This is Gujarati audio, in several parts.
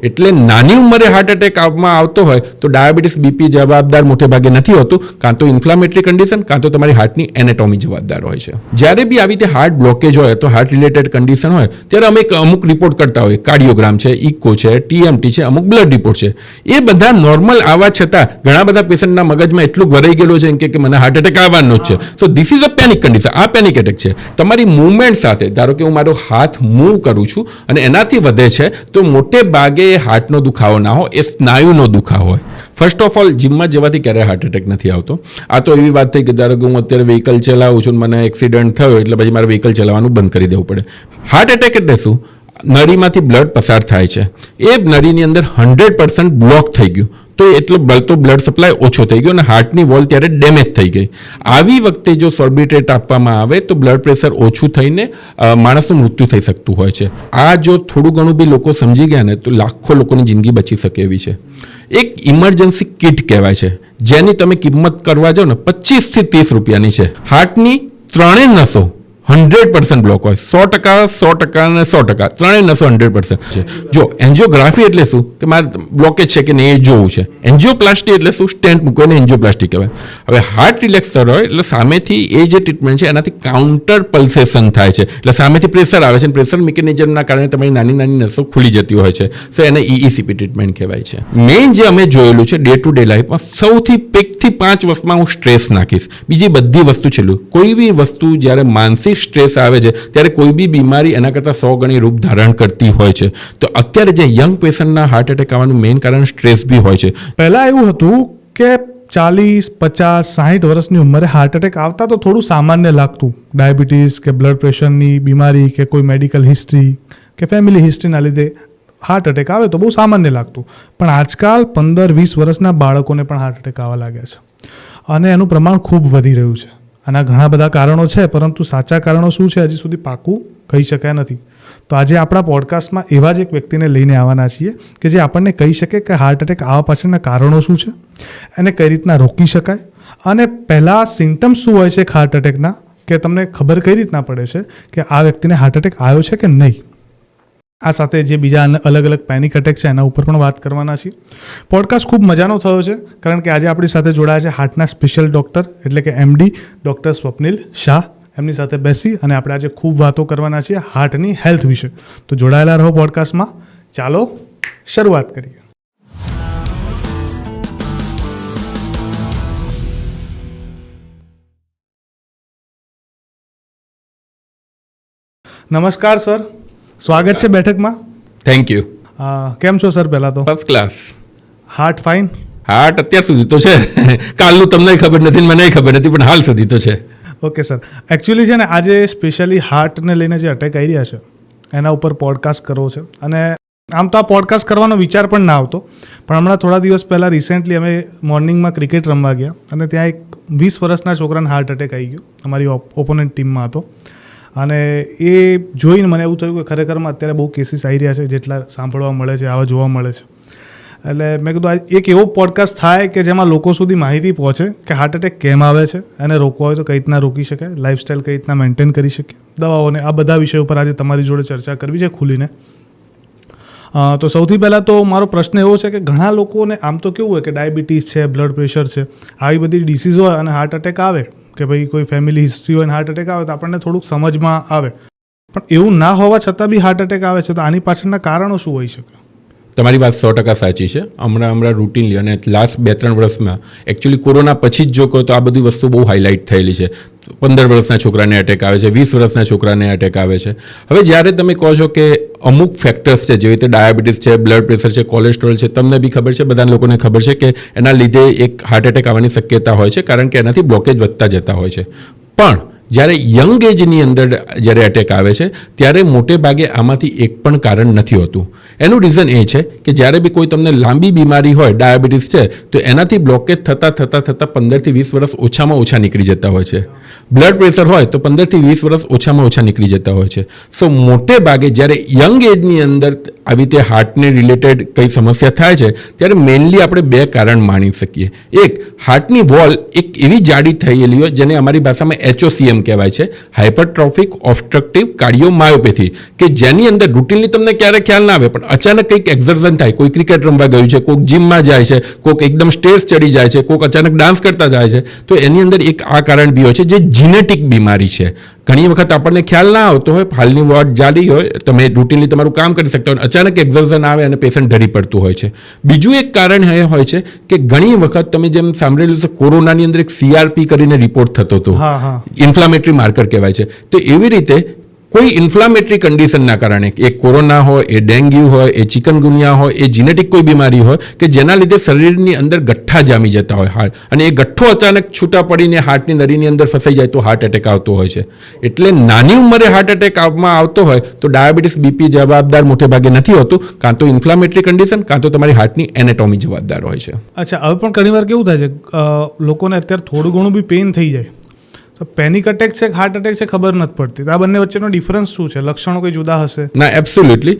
એટલે નાની ઉંમરે હાર્ટ એટેક આવતો હોય તો ડાયાબિટીસ બીપી જવાબદાર મોટે ભાગે નથી હોતું, કાં તો ઇન્ફ્લામેટરી કન્ડિશન કાં તો તમારી હાર્ટની એનેટોમી જવાબદાર હોય છે. જ્યારે બી આવી રીતે હાર્ટ બ્લોકેજ હોય તો હાર્ટ રિલેટેડ કન્ડિશન હોય ત્યારે અમે અમુક રિપોર્ટ કરતા હોય, કાર્ડિયોગ્રામ છે, ઇકો છે, TMT છે, અમુક બ્લડ રિપોર્ટ છે. એ બધા નોર્મલ આવવા છતાં ઘણા બધા પેશન્ટના મગજમાં એટલું ભરાઈ ગયેલું છે કે મને હાર્ટ એટેક આવવાનો જ છે. So this is a panic condition. આ પેનિક એટેક છે. તમારી મૂવમેન્ટ સાથે, ધારો કે હું મારો હાથ મૂવ કરું છું અને એનાથી વધે છે તો મોટે ભાગે હાર્ટનો દુખાવો ના હોય, એ સ્નાયુનો દુખાવો હોય. ફર્સ્ટ ઓફ ઓલ જીમમાં જવાથી ક્યારેય હાર્ટ એટેક નથી આવતો. આ તો એવી વાત થઈ કે ધારો કે હું અત્યારે વ્હીકલ ચલાવું છું, મને એક્સિડન્ટ થયો એટલે પછી મારે વ્હીકલ ચલાવવાનું બંધ કરી દેવું પડે. હાર્ટ એટેક એટલે શું? નળીમાંથી બ્લડ પસાર થાય છે, એ નળીની અંદર 100% બ્લોક થઈ ગયું તો એટલો બળતો બ્લડ સપ્લાય ઓછો થઈ ગયો અને હાર્ટની વોલ ત્યારે ડેમેજ થઈ ગઈ. આવી વખતે જો સોર્બિટ્રેટ આપવામાં આવે તો બ્લડ પ્રેશર ઓછું થઈને માણસનું મૃત્યુ થઈ શકતું હોય છે. આ જો થોડું ઘણું બી લોકો સમજી ગયા ને તો લાખો લોકોની જિંદગી બચી શકે એવી છે. એક ઇમરજન્સી કિટ કહેવાય છે, જેની તમે કિંમત કરવા જાઓ ને 25 થી 30 રૂપિયાની છે. હાર્ટની ત્રણેય નસો 100% બ્લોક હોય, 100% અને 100%, ત્રણેય નસો 100% છે. જો એન્જિયોગ્રાફી એટલે શું કે મારે બ્લોકેજ છે કે નહીં એ જોવું છે. એન્જિયોપ્લાસ્ટી એટલે શું? સ્ટેન્ટ મૂકીને એન્જિયોપ્લાસ્ટી કહેવાય. હવે હાર્ટ રિલેક્સર હોય એટલે સામેથી એ જે ટ્રીટમેન્ટ છે એનાથી કાઉન્ટર પલ્સેશન થાય છે, એટલે સામેથી પ્રેશર આવે છે અને પ્રેશર મિકેનિઝમના કારણે તમારી નાની નાની નસો ખુલી જતી હોય છે. તો એને EECP ટ્રીટમેન્ટ કહેવાય છે. મેઇન જે અમે જોયેલું છે ડે ટુ ડે લાઈફમાં, સૌથી 1 થી 5 વસ્તુમાં હું સ્ટ્રેસ નાખીશ, બીજી બધી વસ્તુ છેલ્લું. કોઈ બી વસ્તુ જ્યારે માનસિક સ્ટ્રેસ આવે છે ત્યારે કોઈ બી બીમારી એના કરતાં 100 ગણી રૂપ ધારણ કરતી હોય છે. તો અત્યારે જે યંગ પેશન્ટના હાર્ટ એટેક આવવાનું મેઇન કારણ સ્ટ્રેસ બી હોય છે. પહેલાં એવું હતું કે 40, 50, 60 વર્ષની ઉંમરે હાર્ટ એટેક આવતા તો થોડું સામાન્ય લાગતું. ડાયાબિટીસ કે બ્લડ પ્રેશરની બીમારી કે કોઈ મેડિકલ હિસ્ટ્રી કે ફેમિલી હિસ્ટ્રીના લીધે હાર્ટ એટેક આવે તો બહુ સામાન્ય લાગતું. પણ આજકાલ 15-20 વર્ષના બાળકોને પણ હાર્ટ એટેક આવવા લાગ્યા છે અને એનું પ્રમાણ ખૂબ વધી રહ્યું છે. આના ઘણા બધા કારણો છે, પરંતુ સાચા કારણો શું છે હજી સુધી પાકું કહી શકાય નથી. તો આજે આપણા પોડકાસ્ટમાં એવા જ એક વ્યક્તિને લઈને આવવાના છીએ કે જે આપણને કહી શકે કે હાર્ટ એટેક આવવા પાછળના કારણો શું છે, એને કઈ રીતના રોકી શકાય અને પહેલાં સિમ્ટમ્સ શું હોય છે હાર્ટ એટેકના, કે તમને ખબર કઈ રીતના પડે છે કે આ વ્યક્તિને હાર્ટ એટેક આવ્યો છે કે નહીં. આ સાથે જે બીજા અલગ અલગ પેનિક એટેક છે એના ઉપર પણ વાત કરવાના છીએ. પોડકાસ્ટ ખૂબ મજાનો થયો છે કારણ કે આજે આપણી સાથે જોડાયા છે હાર્ટના સ્પેશિયલ ડૉક્ટર એટલે કે MD ડૉક્ટર સ્વપ્નિલ શાહ. એમની સાથે બેસી અને આપણે આજે ખૂબ વાતો કરવાના છીએ હાર્ટની હેલ્થ વિશે. તો જોડાયેલા રહો પોડકાસ્ટમાં. ચાલો શરૂઆત કરીએ. નમસ્કાર સર, સ્વાગત છે બેઠકમાં. Thank you. કેમ છો સર? પહેલાં તો first class. Heart fine? Heart અત્યાર સુધી તો છે, કાલનું તમને ખબર નથી, મને ખબર નથી, પણ હાલ સુધી તો છે. ઓકે સર, એકચ્યુઅલી છે ને આજે સ્પેશિયલી હાર્ટને લઈને જે અટેક આવી રહ્યા છે એના ઉપર પોડકાસ્ટ કરવો છે. અને આમ તો આ પોડકાસ્ટ કરવાનો વિચાર પણ ના આવતો, પણ હમણાં થોડા દિવસ પહેલાં રિસેન્ટલી અમે મોર્નિંગમાં ક્રિકેટ રમવા ગયા અને ત્યાં એક 20 વર્ષના છોકરાને હાર્ટ એટેક આવી ગયો. અમારી ઓપોનન્ટ ટીમમાં હતો અને એ જોઈને મને એવું થયું કે ખરેખરમાં અત્યારે બહુ કેસીસ આવી રહ્યા છે, જેટલા સાંભળવા મળે છે આવા જોવા મળે છે. એટલે મેં કીધું એક એવો પોડકાસ્ટ થાય કે જેમાં લોકો સુધી માહિતી પહોંચે કે હાર્ટ એટેક કેમ આવે છે, એને રોકવા હોય તો કઈ રીતના રોકી શકાય, લાઇફસ્ટાઈલ કઈ રીતના મેન્ટેન કરી શકીએ, દવાઓને, આ બધા વિષયો પર આજે તમારી જોડે ચર્ચા કરવી છે ખુલીને. તો સૌથી પહેલાં તો મારો પ્રશ્ન એવો છે કે ઘણા લોકોને આમ તો કેવું હોય કે ડાયાબિટીસ છે, બ્લડ પ્રેશર છે, આવી બધી ડિસીઝ હોય અને હાર્ટ એટેક આવે કે ભાઈ કોઈ ફેમિલી હિસ્ટ્રી હોય અને હાર્ટ એટેક આવે તો આપણને થોડુંક સમજમાં આવે, પણ એવું ના હોવા છતાં બી હાર્ટ એટેક આવે છે તો આની પાછળના કારણો શું હોઈ શકે? તમારી વાત 100% સાચી છે. હમણાં રૂટીનલી અને લાસ્ટ 2-3 વર્ષમાં એકચ્યુઅલી કોરોના પછી જ જો કહો તો આ બધી વસ્તુ બહુ હાઇલાઇટ થયેલી છે. 15 વર્ષના છોકરાને એટેક આવે છે, 20 વર્ષના છોકરાને એટેક આવે છે. હવે જ્યારે તમે કહો છો કે અમુક ફેક્ટર્સ છે, જેવી રીતે ડાયાબિટીસ છે, બ્લડ પ્રેશર છે, કોલેસ્ટ્રોલ છે, તમને બી ખબર છે, બધા લોકોને ખબર છે કે એના લીધે એક હાર્ટ એટેક આવવાની શક્યતા હોય છે કારણ કે એનાથી બ્લોકેજ વધતા જતા હોય છે. પણ જ્યારે યંગ એજની અંદર જ્યારે એટેક આવે છે ત્યારે મોટે ભાગે આમાંથી એક પણ કારણ નથી હોતું. એનું રીઝન એ છે કે જ્યારે બી કોઈ તમને લાંબી બીમારી હોય, ડાયાબિટીસ છે, તો એનાથી બ્લોકેજ થતાં 15 થી 20 વર્ષ ઓછામાં ઓછા નીકળી જતા હોય છે. બ્લડ પ્રેશર હોય તો 15 થી 20 વર્ષ ઓછામાં ઓછા નીકળી જતા હોય છે. સો મોટે ભાગે જ્યારે યંગ એજની અંદર આવી રીતે હાર્ટને રિલેટેડ કઈ સમસ્યા થાય છે ત્યારે મેઇનલી આપણે બે કારણ માની શકીએ. એક, હાર્ટની વોલ એક એવી જાડી થયેલી હોય જેને અમારી ભાષામાં HOCM કહેવાય છે, હાઇપરટ્રોફિક ઓબ્સ્ટ્રક્ટિવ કાર્ડિયોમાયોપેથી, કે જેની અંદર રૂટીનલી તમને ક્યારે ખ્યાલ ના આવે પણ અચાનક કંઈક એક્ઝર્ઝન થાય, કોઈ ક્રિકેટ રમવા ગયું છે, કોઈક જીમમાં જાય છે, કોઈક એકદમ સ્ટેજ ચડી જાય છે, કોઈક અચાનક ડાન્સ કરતા જાય છે, તો એની અંદર એક આ કારણ બી હોય છે જે જીનેટિક બીમારી છે. ઘણી વખત આપણને ખ્યાલ ના આવતો હોય, હાલની વોટ જાડી હોય, તમે રૂટીનલી તમારું કામ કરી શકતા હોય, અચાનક એક્ઝર્ઝન આવે અને પેશન્ટ ઢળી પડતું હોય છે. બીજું એક કારણ એ હોય છે કે ઘણી વખત તમે જેમ સાંભળેલું છે, કોરોનાની અંદર એક CRP કરીને રિપોર્ટ થતો હતો, ઇન્ફ્લામેટરી માર્કર કહેવાય છે. તો એવી રીતે કોઈ ઇન્ફ્લામેટરી કન્ડિશનના કારણે, એ કોરોના હોય, એ ડેન્ગ્યુ હોય, એ ચિકનગુનિયા હોય, એ જીનેટિક કોઈ બીમારી હોય કે જેના લીધે શરીરની અંદર ગઠ્ઠા જામી જતા હોય હાર્ટ, અને એ ગઠ્ઠો અચાનક છૂટા પડીને હાર્ટની નળીની અંદર ફસાઈ જાય તો હાર્ટ એટેક આવતો હોય છે. એટલે નાની ઉંમરે હાર્ટ એટેક આવતો હોય તો ડાયાબિટીસ BP જવાબદાર મોટે ભાગે નથી હોતું, કાં તો ઇન્ફ્લામેટરી કન્ડિશન, કાં તો તમારી હાર્ટની એનેટોમી જવાબદાર હોય છે. અચ્છા, હવે પણ ઘણીવાર કેવું થાય છે, લોકોને અત્યારે થોડું ઘણું બી પેઇન થઈ જાય તો પેનિક અટેક છે કે હાર્ટ અટેક છે ખબર નથી પડતી. આ બંને વચ્ચેનો ડિફરન્સ શું છે? લક્ષણો કોઈ જુદા હશે? ના, એબ્સોલ્યુટલી.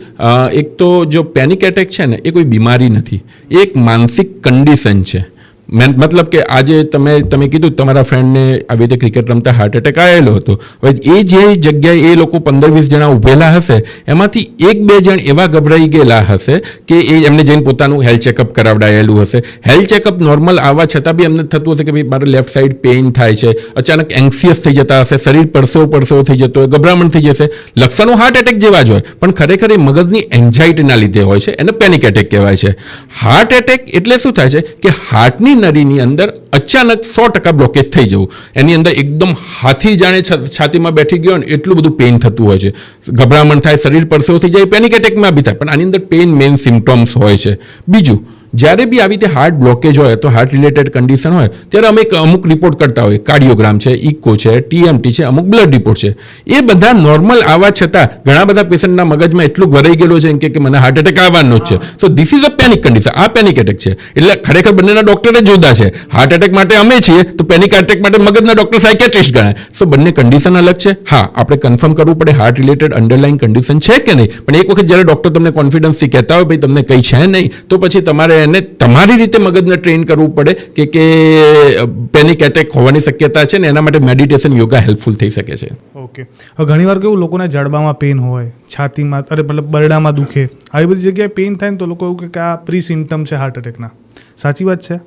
એક તો જો પેનિક એટેક છે ને, એ કોઈ બીમારી નથી, એ એક માનસિક કન્ડિશન છે. મતલબ કે આજે તમે કીધું તમારા ફ્રેન્ડને આવી રીતે ક્રિકેટ રમતા હાર્ટ એટેક આવેલો હતો. હવે એ જે જગ્યાએ એ લોકો 15-20 જણા ઊભેલા હશે, એમાંથી 1-2 જણ એવા ગભરાઈ ગયેલા હશે કે એ એમને જઈને પોતાનું હેલ્થ ચેકઅપ કરાવડાયેલું હશે. હેલ્થ ચેકઅપ નોર્મલ આવવા છતાં બી એમને થતું હશે કે ભાઈ મારે લેફ્ટ સાઈડ પેઇન થાય છે, અચાનક એન્ક્સિયસ થઈ જતા હશે, શરીર પરસેવો થઈ જતો હોય, ગભરામણ થઈ જશે. લક્ષણો હાર્ટ એટેક જેવા જ હોય, પણ ખરેખર એ મગજની એન્ઝાઇટીના લીધે હોય છે, એને પેનિક એટેક કહેવાય છે. હાર્ટ એટેક એટલે શું થાય છે કે હાર્ટની નળીની અંદર અચાનક 100% બ્લોકેજ થઈ જવું, એની અંદર એકદમ હાથી જાણે છાતીમાં બેઠી ગયો ને એટલું બધું પેઇન થતું હોય છે, ગભરામણ થાય, શરીર પરસેવો થઈ જાય, પેનિક એટેકમાં બી થાય. પણ આની અંદર પેઇન મેઇન સિમ્ટમ્સ હોય છે. બીજું, જ્યારે બી આવી રીતે હાર્ટ બ્લોકેજ હોય તો હાર્ટ રિલેટેડ કન્ડિશન હોય ત્યારે અમે અમુક રિપોર્ટ કરતા હોય, કાર્ડિયોગ્રામ છે, ઇકો છે, TMT છે, અમુક બ્લડ રિપોર્ટ છે. એ બધા નોર્મલ આવવા છતાં ઘણા બધા પેશન્ટના મગજમાં એટલું ભરાઈ ગયેલું છે કે મને હાર્ટ એટેક આવવાનો જ છે. So this is a panic condition. આ પેનિક એટેક છે. એટલે ખરેખર બંનેના ડોક્ટર જ જુદા છે. હાર્ટ એટેક માટે અમે છીએ તો પેનિક એટેક માટે મગજના ડોક્ટર સાયકેટ્રિસ્ટ ગણાય. સો બંને કન્ડિશન અલગ છે. હા, આપણે કન્ફર્મ કરવું પડે હાર્ટ રિલેટેડ અંડરલાઇન કન્ડિશન છે કે નહીં. પણ એક વખત જ્યારે ડોક્ટર તમને કોન્ફિડન્સથી કહેતા હોય ભાઈ તમને કંઈ છે નહીં, તો પછી તમારે એને તમારી રીતે મગજને ટ્રેન કરવું પડે કે પેનિક એટેક હોવાની શક્યતા છે ને એના માટે મેડિટેશન, યોગા હેલ્પફુલ થઈ શકે છે. ઓકે. હવે ઘણીવાર કેવું લોકોને જડબામાં પેઇન હોય, છાતીમાં, મતલબ બરડામાં દુખે, આવી બધી જગ્યાએ પેઇન થાય ને તો લોકો એવું કે આ પ્રી સિમ્ટમ છે હાર્ટ એટેકના. સાચી વાત છે?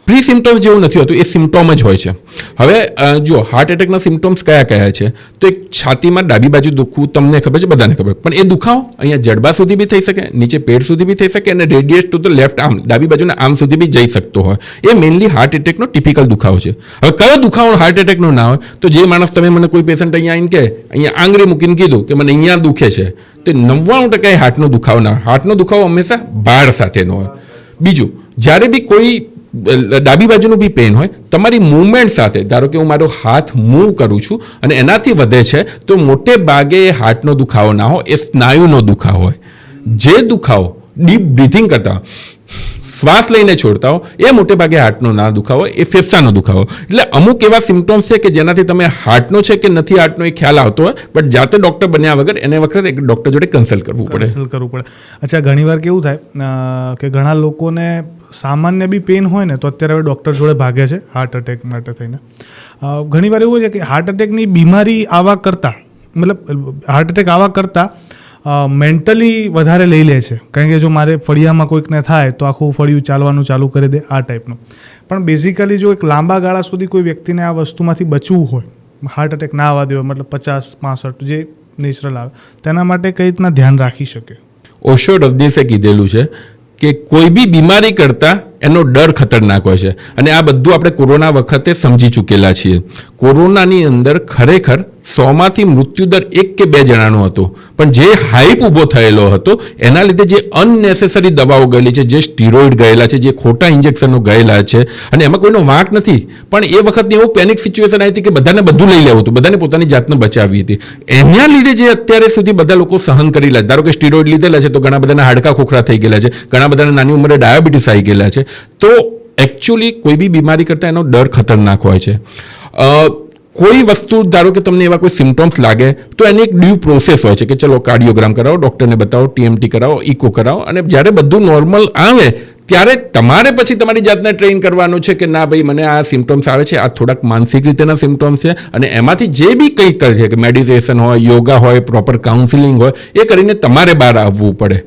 પ્રી સિમ્ટમ્સ જેવું નથી હોતું, એ સિમ્ટોમ જ હોય છે. હવે જો હાર્ટ એટેકના સિમ્ટમ્સ કયા છે, તો એક છાતીમાં ડાબી બાજુ દુખવું તમને ખબર છે, બધાને ખબર, પણ એ દુખાવો અહીંયા જડબા સુધી બી થઈ શકે, નીચે પેટ સુધી બી થઈ શકે, અને radius to the left arm, ડાબી બાજુના આર્મ સુધી બી જઈ શકતો હોય. એ મેઇનલી હાર્ટ એટેકનો ટિપિકલ દુખાવો છે. હવે કયો દુખાવો હાર્ટ એટેકનો ના હોય? તો જે માણસ, તમે મને કોઈ પેશન્ટ અહીંયા આવીને કે અહીંયા આંગળી મૂકીને કીધું કે મને અહીંયા દુખે છે, તે 99% હાર્ટનો દુખાવો ના હોય. હાર્ટનો દુખાવો હંમેશા ભાર સાથેનો હોય. બીજું, જ્યારે બી કોઈ ડાબી બાજુનું બી પેઇન હોય, તમારી મૂવમેન્ટ સાથે, ધારો કે હું મારો હાથ મૂવ કરું છું અને એનાથી વધે છે, તો મોટે ભાગે એ હાર્ટનો દુખાવો ના હોય, એ સ્નાયુનો દુખાવો હોય. જે દુખાવો ડીપ બ્રીથિંગ કરતા શ્વાસ લઈને છોડતા હો, એ મોટે ભાગે હાર્ટનો ના દુખાવો, એ ફેફસાનો દુખાવો. એટલે અમુક એવા સિમ્ટમ્સ છે કે જેનાથી તમે હાર્ટનો છે કે નથી હાર્ટનો એ ખ્યાલ આવતો હોય, બટ જાતે ડૉક્ટર બન્યા વગર એને વખતે એક ડૉક્ટર જોડે કન્સલ્ટ કરવું પડે. અચ્છા, ઘણીવાર કેવું થાય કે ઘણા લોકોને સામાન્ય બી પેઇન હોય ને તો અત્યારે હવે ડૉક્ટર જોડે ભાગે છે હાર્ટ એટેક માટે થઈને. ઘણીવાર એવું છે કે હાર્ટ એટેકની બીમારી આવા કરતાં, મતલબ હાર્ટ એટેક આવા કરતાં મેન્ટલી વધારે લઈ લે છે. કારણ કે જો મારે ફળિયામાં કોઈકને થાય તો આખું ફળિયું ચાલવાનું ચાલુ કરી દે, આ ટાઈપનું. પણ બેઝિકલી જો એક લાંબા ગાળા સુધી કોઈ વ્યક્તિને આ વસ્તુમાંથી બચવું હોય, હાર્ટ એટેક ના આવવા દેવો, મતલબ 50-65 જે નેચરલ આવે, તેના માટે કઈ રીતના ધ્યાન રાખી શકે? ઓશો રજનીશે કીધેલું છે કે કોઈ બી બીમારી કરતાં એનો ડર ખતરનાક હોય છે. અને આ બધું આપણે કોરોના વખતે સમજી ચૂકેલા છીએ. કોરોનાની અંદર ખરેખર 100માંથી મૃત્યુદર 1 કે 2 જણાનો હતો, પણ જે હાઈપ ઊભો થયેલો હતો એના લીધે જે અનનેસેસરી દવાઓ ગયેલી છે, જે સ્ટીરોઇડ ગયેલા છે, જે ખોટા ઇન્જેક્શનો ગયેલા છે, અને એમાં કોઈનો વાંક નથી, પણ એ વખતની એવું પેનિક સિચ્યુએશન આવી હતી કે બધાને બધું લઈ લેવું હતું, બધાને પોતાની જાતને બચાવવી હતી. એના લીધે જે અત્યારે સુધી બધા લોકો સહન કરી લે, ધારો કે સ્ટીરોઇડ લીધેલા છે તો ઘણા બધાના હાડકા ખોખરા થઈ ગયેલા છે, ઘણા બધાના નાની ઉંમરે ડાયાબિટીસ આવી ગયેલા છે. તો એકચ્યુઅલી કોઈ બી બીમારી કરતાં એનો ડર ખતરનાક હોય છે. કોઈ વસ્તુ ધારો કે તમને એવા કોઈ સિમ્ટમ્સ લાગે તો એની એક ડ્યુ પ્રોસેસ હોય છે કે ચલો કાર્ડિયોગ્રામ કરાવો, ડૉક્ટરને બતાવો, TMT કરાવો, ઇકો કરાવો, અને જ્યારે બધું નોર્મલ આવે ત્યારે તમારે પછી તમારી જાતને ટ્રેન કરવાનું છે કે ના ભાઈ મને આ સિમ્ટમ્સ આવે છે, આ થોડાક માનસિક રીતેના સિમ્ટમ્સ છે, અને એમાંથી જે બી કંઈ કરે છે કે મેડિટેશન હોય, યોગા હોય, પ્રોપર કાઉન્સિલિંગ હોય, એ કરીને તમારે બહાર આવવું પડે.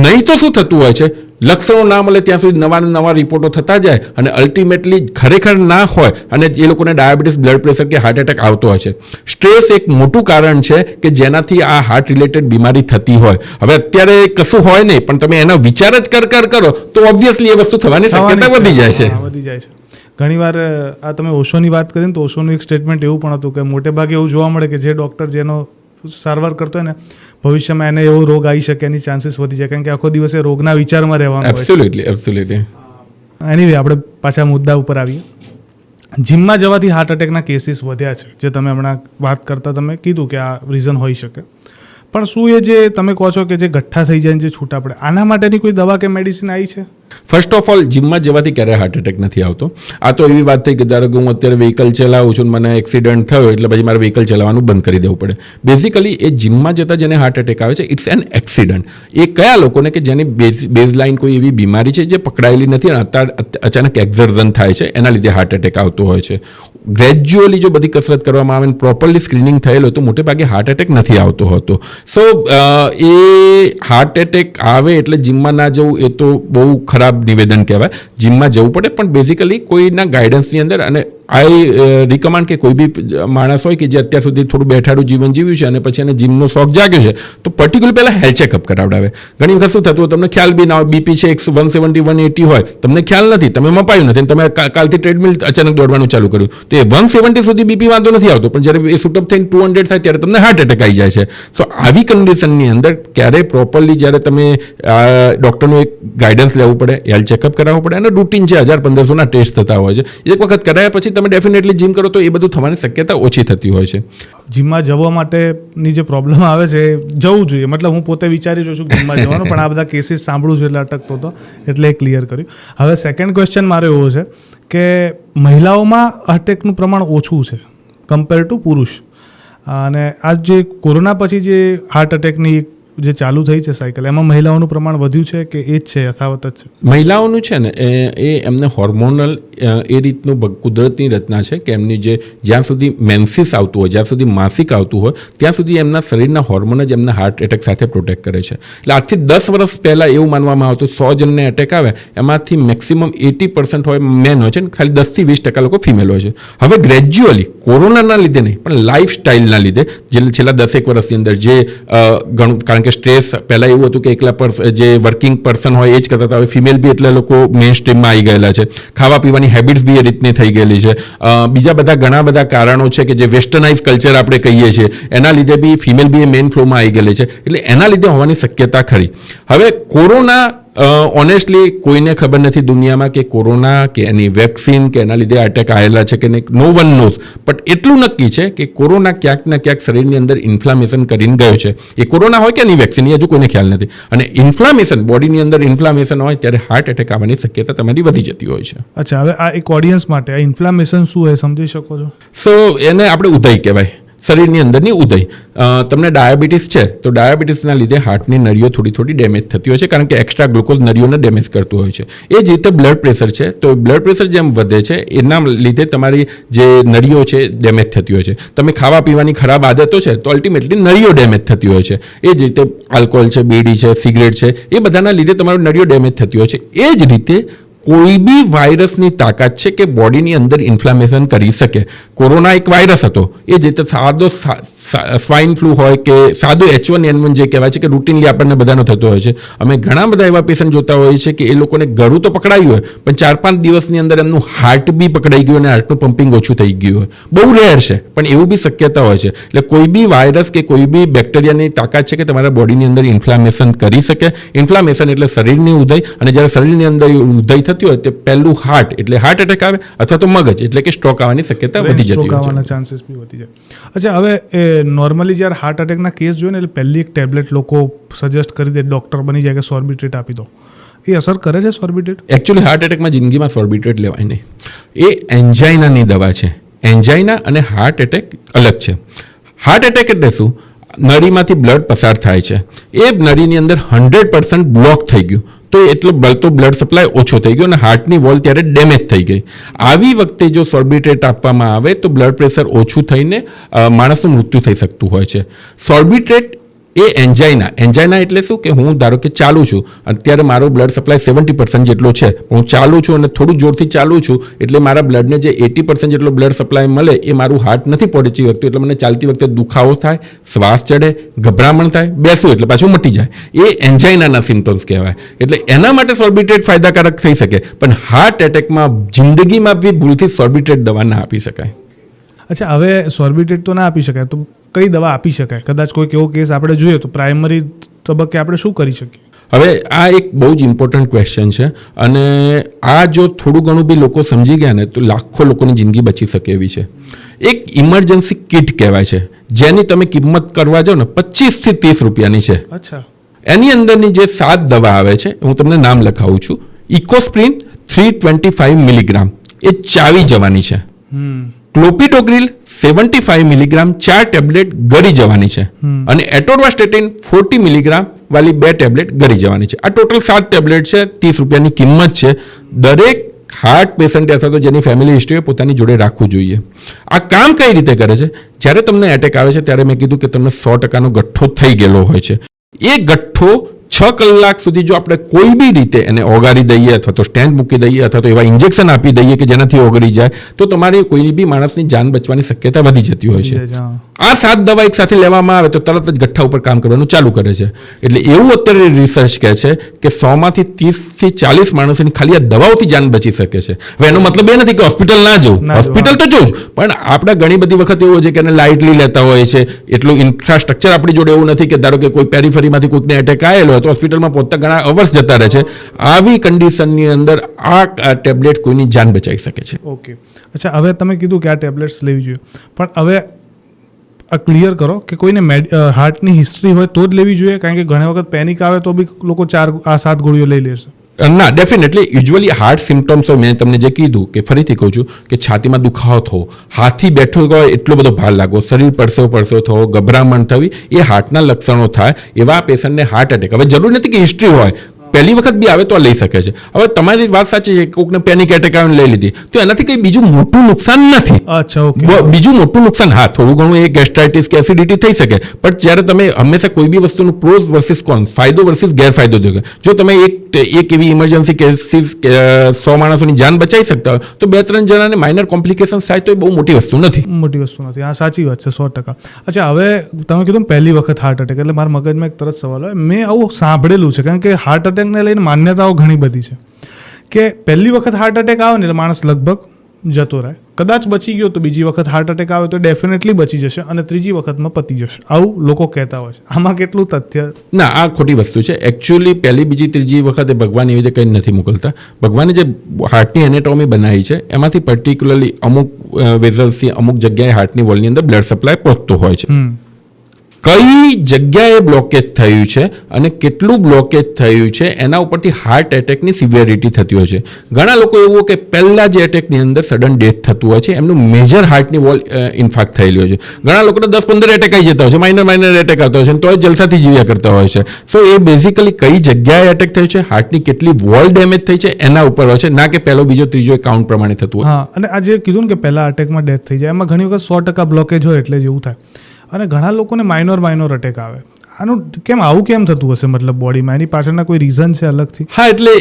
નહીં તો શું થતું હોય છે, લક્ષણો ના મળે ત્યાં સુધી નવા રિપોર્ટો થતા જાય અને અલ્ટિમેટલી ખરેખર ના હોય અને એ લોકોને ડાયાબિટીસ, બ્લડ પ્રેશર કે હાર્ટ એટેક આવતો હોય છે. સ્ટ્રેસ એક મોટું કારણ છે કે જેનાથી આ હાર્ટ રિલેટેડ બીમારી થતી હોય. હવે અત્યારે કશું હોય નહીં પણ તમે એનો વિચાર જ કરો તો ઓબ્વિયસલી એ વસ્તુ થવાની શક્યતા વધી જાય છે. ઘણીવાર આ તમે ઓશોની વાત કરીને તો ઓશોનું એક સ્ટેટમેન્ટ એવું પણ હતું કે મોટે ભાગે એવું જોવા મળે કે જે ડૉક્ટર જેનો સારવાર કરતો હોય ને ભવિષ્યમાં એને એવો રોગ આવી શકે એની ચાન્સીસ વધી જાય, કારણ કે આખો દિવસ એ રોગના વિચારમાં રહેવાનું હોય. એબ્સોલ્યુટલી. એનીવે આપણે પાછા મુદ્દા ઉપર આવીએ. જીમમાં જવાથી હાર્ટ એટેકના કેસીસ વધ્યા છે, જે તમે હમણાં વાત કરતા તમે કીધું કે આ રીઝન હોઈ શકે, પણ શું એ જે તમે કહો છો કે જે ગઠ્ઠા થઈ જાય જે છૂટા પડે, આના માટેની કોઈ દવા કે મેડિસિન આવી છે? ફર્સ્ટ ઓફ ઓલ, જીમમાં જવાથી ક્યારેય હાર્ટ એટેક નથી આવતો. આ તો એવી વાત થઈ કે ધારો કે હું અત્યારે વ્હીકલ ચલાવું છું, મને એક્સિડન્ટ થયો એટલે પછી મારે વ્હીકલ ચલાવવાનું બંધ કરી દેવું પડે. બેઝિકલી એ જીમમાં જતાં જેને હાર્ટ એટેક આવે છે, ઇટ્સ એન એક્સિડન્ટ. એ કયા લોકોને કે જેની બેઝલાઇન કોઈ એવી બીમારી છે જે પકડાયેલી નથી અને અત્યારે અચાનક એક્ઝર્ઝન થાય છે, એના લીધે હાર્ટ એટેક આવતો હોય છે. ગ્રેજ્યુઅલી જો બધી કસરત કરવામાં આવે ને પ્રોપરલી સ્ક્રીનિંગ થયેલો તો મોટે ભાગે હાર્ટ એટેક નથી આવતો હોતો. સો એ હાર્ટ એટેક આવે એટલે જીમમાં ના જવું એ તો બહુ ખરાબ નિવેદન કહેવાય. જીમમાં જવું પડે, પણ બેઝિકલી કોઈના ગાઈડન્સની અંદર, અને આઈ રિકમેન્ડ કે કોઈ બી માણસ હોય કે જે અત્યાર સુધી થોડું બેઠાડું જીવન જીવ્યું છે અને પછી એને જીમનો શોખ જાગ્યો છે તો પર્ટિક્યુલર પહેલાં હેલ્થ ચેકઅપ કરાવડાવે. ઘણી વખત શું થતું હોય, તમને ખ્યાલ બી ના હોય, બીપી છે 170, 180 હોય, તમને ખ્યાલ નથી, તમે મપાયું નથી, તમે કાલથી ટ્રેડમિલ અચાનક દોડવાનું ચાલુ કર્યું તો એ 170 સુધી બીપી વાંધો નથી આવતો, પણ જ્યારે એ શૂટઅપ થઈને 200 થાય ત્યારે તમને હાર્ટ એટેક આવી જાય છે. સો આવી કન્ડિશનની અંદર ક્યારેય પ્રોપરલી જ્યારે તમે ડૉક્ટરનું એક ગાઈડન્સ લેવું પડે, હેલ્થ ચેકઅપ કરાવવું પડે, અને રૂટીન છે 1000-1500ના ટેસ્ટ થતા હોય છે. એક વખત કરાયા પછી તમે ડેફિનેટલી જીમ કરો તો એ બધું થવાની શક્યતા ઓછી થતી હોય છે. જીમમાં જવા માટેની જે પ્રોબ્લેમ આવે છે જવું જોઈએ, મતલબ હું પોતે વિચારી રહ્યો છું જીમમાં જવાનું, પણ આ બધા કેસીસ સાંભળું છું એટલે અટકતો હતો, એટલે એ ક્લિયર કર્યું. હવે સેકન્ડ ક્વેશ્ચન મારો એવો છે કે મહિલાઓમાં અટેકનું પ્રમાણ ઓછું છે કમ્પેર ટુ પુરુષ, અને આ જે કોરોના પછી જે હાર્ટ અટેકની જે ચાલુ થઈ છે સાયકલ, એમાં મહિલાઓનું પ્રમાણ વધ્યું છે કે એ જ છે, યથાવત જ છે? મહિલાઓનું છે ને એ એમને હોર્મોનલ એ રીતનું કુદરતની રચના છે કે એમની જે જ્યાં સુધી મેન્સિસ આવતું હોય, જ્યાં સુધી માસિક આવતું હોય ત્યાં સુધી એમના શરીરના હોર્મોન જ એમના હાર્ટ એટેક સાથે પ્રોટેક્ટ કરે છે. એટલે આજથી 10 વર્ષ પહેલાં એવું માનવામાં આવતું 100 જણને એટેક આવે એમાંથી મેક્સિમમ 80% હોય મેન હોય છે ને ખાલી 10-20% લોકો ફિમેલ હોય છે. હવે ગ્રેજ્યુઅલી કોરોનાના લીધે નહીં પણ લાઈફસ્ટાઈલના લીધે જે છેલ્લા 10 વર્ષની અંદર જે ઘણું, કારણ કે સ્ટ્રેસ પહેલાં એવું હતું કે એકલા જે વર્કિંગ પર્સન હોય એ જ કરતા હતા, હવે ફિમેલ બી એટલા લોકો મેઇન સ્ટ્રીમમાં આવી ગયેલા છે, ખાવા પીવાની હેબિટ્સ બી એ રીતની થઈ ગયેલી છે, બીજા બધા ઘણા બધા કારણો છે કે જે વેસ્ટર્નાઇઝ કલ્ચર આપણે કહીએ છીએ એના લીધે બી ફિમેલ બી એ મેઇન ફ્લોમાં આવી ગયેલી છે, એટલે એના લીધે હોવાની શક્યતા ખરી. હવે કોરોના ઓનેસ્ટલી કોઈને ખબર નથી દુનિયામાં કે કોરોના કે એની વેક્સિન કે એના લીધે અટેક આવેલા છે કે નહીં, નો વન નોઝ. બટ એટલું નક્કી છે કે કોરોના ક્યાંક ને ક્યાંક શરીરની અંદર ઇન્ફ્લામેશન કરીને ગયો છે. એ કોરોના હોય કે એની વેક્સિન એ હજુ કોઈને ખ્યાલ નથી, અને ઇન્ફ્લામેશન, બોડીની અંદર ઇન્ફ્લામેશન હોય ત્યારે હાર્ટ એટેક આવવાની શક્યતા તમારી વધી જતી હોય છે. અચ્છા, હવે આ એક ઓડિયન્સ માટે આ ઇન્ફ્લામેશન શું હોય સમજી શકો છો? સો એને આપણે ઉદય કહેવાય, શરીરની અંદરની ઉદય. તમને ડાયાબિટીસ છે તો ડાયાબિટીસના લીધે હાર્ટની નળીઓ થોડી ડેમેજ થતી હોય છે, કારણ કે એક્સ્ટ્રા ગ્લુકોઝ નળીઓને ડેમેજ કરતું હોય છે. એ જ રીતે બ્લડ પ્રેશર છે તો બ્લડ પ્રેશર જેમ વધે છે એના લીધે તમારી જે નળીઓ છે ડેમેજ થતી હોય છે. તમે ખાવા પીવાની ખરાબ આદતો છે તો અલ્ટિમેટલી નળીઓ ડેમેજ થતી હોય છે. એ જ રીતે આલ્કોહોલ છે, બીડી છે, સિગરેટ છે, એ બધાના લીધે તમારી નળીઓ ડેમેજ થતી હોય છે. એ જ રીતે કોઈ બી વાયરસની તાકાત છે કે બોડીની અંદર ઇન્ફ્લામેશન કરી શકે. કોરોના એક વાયરસ હતો, એ જે સાદો સ્વાઇન ફ્લૂ હોય કે સાદો H1N1 જે કહેવાય છે કે રૂટીનલી આપણને બધાનો થતો હોય છે. અમે ઘણા બધા એવા પેશન્ટ જોતા હોઈએ છીએ કે એ લોકોને ગળું તો પકડાયું હોય પણ 4-5 દિવસની અંદર એમનું હાર્ટ બી પકડાઈ ગયું અને હાર્ટનું પમ્પિંગ ઓછું થઈ ગયું હોય. બહુ રેર છે પણ એવું બી શક્યતા હોય છે. એટલે કોઈ બી વાયરસ કે કોઈ બી બેક્ટેરિયાની તાકાત છે કે તમારા બોડીની અંદર ઇન્ફ્લામેશન કરી શકે. ઇન્ફ્લામેશન એટલે શરીરની ઉદય, અને જ્યારે શરીરની અંદર ઉદય થતી હોય તે પહેલું હાર્ટ એટલે હાર્ટ એટેક આવે, અથવા તો મગજ એટલે કે સ્ટ્રોક આવવાની શક્યતા વધી જતી હોય છે. ચાન્સીસ બી વધી જાય. અચ્છા, હવે નોર્મલી જ્યારે હાર્ટ અટેકના કેસ જોઈએ ને એટલે પહેલી એક ટેબ્લેટ લોકો સજેસ્ટ કરી દે, ડૉક્ટર બની જાય કે સોર્બિટ્રેટ આપી દો. એ અસર કરે છે સોર્બિટ્રેટ? એકચ્યુઅલી હાર્ટ એટેકમાં જિંદગીમાં સોર્બિટ્રેટ લેવાય નહીં. એ એન્જાઇનાની દવા છે. એન્જાઇના અને હાર્ટ એટેક અલગ છે. હાર્ટ એટેક એટલે શું? નળીમાંથી બ્લડ પસાર થાય છે, એ નળીની અંદર 100% બ્લોક થઈ ગયું, તો એટલો બળતો બ્લડ સપ્લાય ઓછો થઈ ગયો અને હાર્ટની વોલ ત્યારે ડેમેજ થઈ ગઈ. આવી વખતે જો સોર્બિટ્રેટ આપવામાં આવે તો બ્લડ પ્રેશર ઓછું થઈને માણસનું મૃત્યુ થઈ શકતું હોય છે. સોર્બિટ્રેટ એ એન્જાઇના એટલે શું કે હું ધારો કે ચાલું છું, અત્યારે મારો બ્લડ સપ્લાય 70% જેટલો છે, હું ચાલું છું અને થોડું જોરથી ચાલું છું એટલે મારા બ્લડને જે 80% જેટલો બ્લડ સપ્લાય મળે એ મારું હાર્ટ નથી પહોંચી શકતું, એટલે મને ચાલતી વખતે દુખાવો થાય, શ્વાસ ચડે, ગભરામણ થાય, બેસું એટલે પાછું મટી જાય. એ એન્જાઇનાના સિમ્ટમ્સ કહેવાય. એટલે એના માટે સોર્બિટ્રેટ ફાયદાકારક થઈ શકે, પણ હાર્ટ એટેકમાં જિંદગીમાં બી ભૂલથી સોર્બિટ્રેટ દવા ના આપી શકાય. અચ્છા, હવે સોર્બિટ્રેટ તો ના આપી શકાય, તો કઈ દવા આપી શકાય? કદાચ કોઈક એવો કેસ આપણે જોઈએ તો પ્રાઇમરી તબક્કે આપણે શું કરી શકીએ? હવે આ એક બહુ જ ઇમ્પોર્ટન્ટ ક્વેશ્ચન છે, અને આ જો થોડું ઘણું બી લોકો સમજી ગયા ને તો લાખો લોકોની જિંદગી બચી શકે એવી છે. એક ઇમરજન્સી કિટ કહેવાય છે, જેની તમે કિંમત કરવા જાઓ ને 25 થી 30 રૂપિયાની છે. અચ્છા. એની અંદરની જે 7 દવા આવે છે, હું તમને નામ લખાવું છું. ઇકોસ્પ્રિન 325 મિલીગ્રામ એ ચાવી જવાની છે. ક્લોપિડોગ્રીલ 75 મિલીગ્રામ 4 ટેબ્લેટ ગળી જવાની છે, અને એટોર્વાસ્ટેટિન 40 મિલીગ્રામ વાળી 2 ટેબ્લેટ ગળી જવાની છે. આ ટોટલ 7 ટેબ્લેટ છે, 30 રૂપિયાની કિંમત છે. દરેક હાર્ટ પેશન્ટ અથવા તો જેની ફેમિલી હિસ્ટ્રી પોતાની જોડે રાખવું જોઈએ. આ કામ કઈ રીતે કરે છે? જ્યારે તમને એટેક આવે છે ત્યારે મેં કીધું કે તમને 100% ગઠ્ઠો થઈ ગયેલો હોય છે. એ ગઠ્ઠો 6 કલાક સુધી જો આપણે કોઈ બી રીતે એને ઓગાળી દઈએ અથવા તો સ્ટેન્ટ મૂકી દઈએ અથવા તો એવા ઇન્જેક્શન આપી દઈએ કે જેનાથી ઓગળી જાય તો તમારી કોઈ બી માણસની જાન બચવાની શક્યતા વધી જતી હોય છે. આ 7 દવા એક સાથે લેવામાં આવે તો તરત જ ગઠ્ઠા ઉપર કામ કરવાનું ચાલુ કરે છે. એટલે એવું અત્યારે રિસર્ચ કહે છે કે 100માંથી 30 થી 40 માણસોની ખાલી આ દવાઓથી જાન બચી શકે છે. હવે એનો મતલબ એ નથી કે હોસ્પિટલ ના જવું, હોસ્પિટલ તો જવું, પણ આપણે ઘણી બધી વખત એવું છે કે એને લાઇટલી લેતા હોય છે. એટલું ઇન્ફ્રાસ્ટ્રક્ચર આપણી જોડે એવું નથી કે ધારો કે કોઈ પેરીફરીમાંથી કોઈકને એટેક આવેલો તો હોસ્પિટલમાં પહોંચતા ઘણા અવર્સ જતા રહે છે. આવી કન્ડિશનની અંદર આ ટેબ્લેટ કોઈની જાન બચાવી શકે છે. ઓકે. અચ્છા, હવે તમે કીધું કે આ ટેબ્લેટ્સ લેવી જોઈએ, પણ હવે આ ક્લિયર કરો કે કોઈને હાર્ટની હિસ્ટ્રી હોય તો જ લેવી જોઈએ? કારણ કે ઘણી વખત પેનિક આવે તો બી લોકો 7 ગોળીઓ લઈ લેશે. ના, ડેફિનેટલી યુઝ્યુઅલી હાર્ટ સિમ્ટમ્સ હોય, મેં તમને જે કીધું કે ફરીથી કહું છું કે છાતીમાં દુખાવો થવો, હાથી બેઠો હોય એટલો બધો ભાર લાગવો, શરીર પરસેવો થવો, ગભરામણ થવી, એ હાર્ટના લક્ષણો થાય. એવા પેશન્ટને હાર્ટ એટેક, હવે જરૂર નથી કે હિસ્ટ્રી હોય, પહેલી વખત બી આવે તો લઈ શકે છે. હવે તમારી વાત સાચી છે, કોઈકને પેનિક એટેક આવીને લઈ લીધી તો એનાથી કંઈ બીજું મોટું નુકસાન નથી. અચ્છા, ઓકે. બીજું મોટું નુકસાન, હા, થોડું ઘણું એ ગેસ્ટ્રાઇટિસ કે એસિડિટી થઈ શકે, પણ જ્યારે તમે હંમેશા કોઈ બી વસ્તુનું પ્રોઝ વર્સિસ કોન, ફાયદો વર્સિસ ગેરફાયદો જોયો. જો તમે એક એવી ઇમરજન્સી કેસીસ 100 માણસોની જાન બચાવી શકતા હોય તો 2-3 જણાને માઇનર કોમ્પ્લિકેશન્સ થાય તો એ બહુ મોટી વસ્તુ નથી. મોટી વસ્તુ નથી, હા, સાચી વાત છે, 100%. અચ્છા, હવે તમે કીધું પહેલી વખત હાર્ટ એટેક, એટલે મારા મગજમાં એક તરત સવાલ હોય, મેં આવું સાંભળેલું છે, કારણ કે હાર્ટ એટેકને લઈને માન્યતાઓ ઘણી બધી છે કે પહેલી વખત હાર્ટ એટેક આવે ને એટલે માણસ લગભગ જતો રહે, કદાચ બચી ગયો તો બીજી વખત હાર્ટ એટેક આવે તો ડેફિનેટલી બચી જશે અને ત્રીજી વખતમાં પતી જશે, આવું લોકો કહેતા હોય છે. આમાં કેટલું તથ્ય? ના, આ ખોટી વસ્તુ છે. એકચ્યુઅલી પહેલી, બીજી, ત્રીજી વખતે ભગવાન એવી રીતે કંઈ નથી મોકલતા. ભગવાને જે હાર્ટની એનેટોમી બનાવી છે એમાંથી પર્ટિક્યુલરલી અમુક વેઝલ્સથી અમુક જગ્યાએ હાર્ટની વોલની અંદર બ્લડ સપ્લાય પહોંચતો હોય છે. કઈ જગ્યાએ બ્લોકેજ થયું છે અને કેટલું બ્લોકેજ થયું છે એના ઉપરથી હાર્ટ એટેકની સિવિયરિટી થતી હોય છે. ઘણા લોકો એવું કે પહેલા જે એટેકની અંદર સડન ડેથ થતું હોય છે, એમનું મેજર હાર્ટની વોલ ઇન્ફાક્ટ થયેલી હોય છે. ઘણા લોકોને 10-15 એટેક આવી જતા હોય છે, માઇનર એટેક આવતા હોય છે, તો એ જલસાથી જીવ્યા કરતા હોય છે. સો એ બેઝિકલી કઈ જગ્યાએ એટેક થયું છે, હાર્ટની કેટલી વોલ ડેમેજ થઈ છે એના ઉપર હોય છે, ના કે પહેલો, બીજો, ત્રીજો કાઉન્ટ પ્રમાણે થતું હોય. હા, અને આ જે કીધું ને કે પહેલા અટેકમાં ડેથ થઈ જાય, એમાં ઘણી વખત 100% બ્લોકેજ હોય એટલે જેવું થાય, અને ઘણા લોકોને માઇનોર અટેક આવે. આનું કેમ, આવું કેમ થતું હશે? મતલબ બોડીમાં એની પાછળના કોઈ રીઝન છે અલગથી? હા, એટલે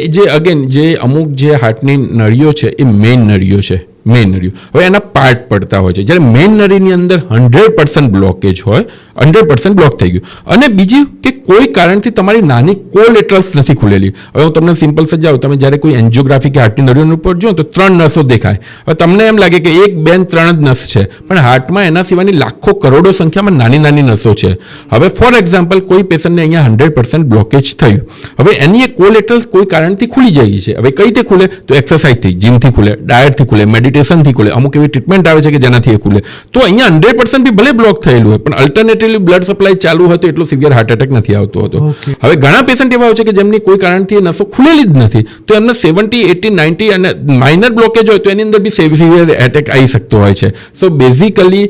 જે અમુક જે હાર્ટની નળીઓ છે એ મેઇન નળીઓ છે, હવે એના પાર્ટ પડતા હોય છે. જ્યારે મેઇન નળીની અંદર 100% બ્લોકેજ હોય, 100% બ્લોક થઈ ગયું, અને બીજું કે કોઈ કારણથી તમારી નાની કોલેટરલ્સ નથી ખુલેલી. હવે હું તમને સિમ્પલ સમજાવું, તમે જ્યારે કોઈ એન્જિયોગ્રાફી કે હાર્ટની નળીઓ ઉપર જો તો 3 નસો દેખાય. હવે તમને એમ લાગે કે 1, 2, 3 જ નસ છે, પણ હાર્ટમાં એના સિવાયની લાખો કરોડો સંખ્યામાં નાની નસો છે. હવે ફોર એક્ઝામ્પલ કોઈ પેશન્ટને અહીંયા 100% બ્લોકેજ થયું, હવે એની એક કોલેટરલ્સ કોઈ કારણથી ખુલી જાય છે. હવે કઈ રીતે ખુલે? તો એક્સરસાઇઝથી, જીમથી ખુલે, ડાયટથી ખુલે, મેડિટેશનથી ખુલે, અમુક એવી ટ્રીટમેન્ટ આવે છે કે જેનાથી એ ખુલે. તો અહીંયા 100% બી ભલે બ્લોક થયેલું હોય પણ અલ્ટરનેટિવલી બ્લડ સપ્લાય ચાલુ હોય તો એટલો સિવિયર હાર્ટ એટેક નથી આવતો હતો. Okay. હવે ઘણા પેશન્ટ એવા હોય છે કે જેમની કોઈ કારણથી એ નસો ખુલેલી જ નથી, તો એમને 70, 80, 90 અને માઇનર બ્લોકેજ હોય તો એની અંદર બી સિવિયર એટેક આવી શકતો હોય છે. સો બેઝિકલી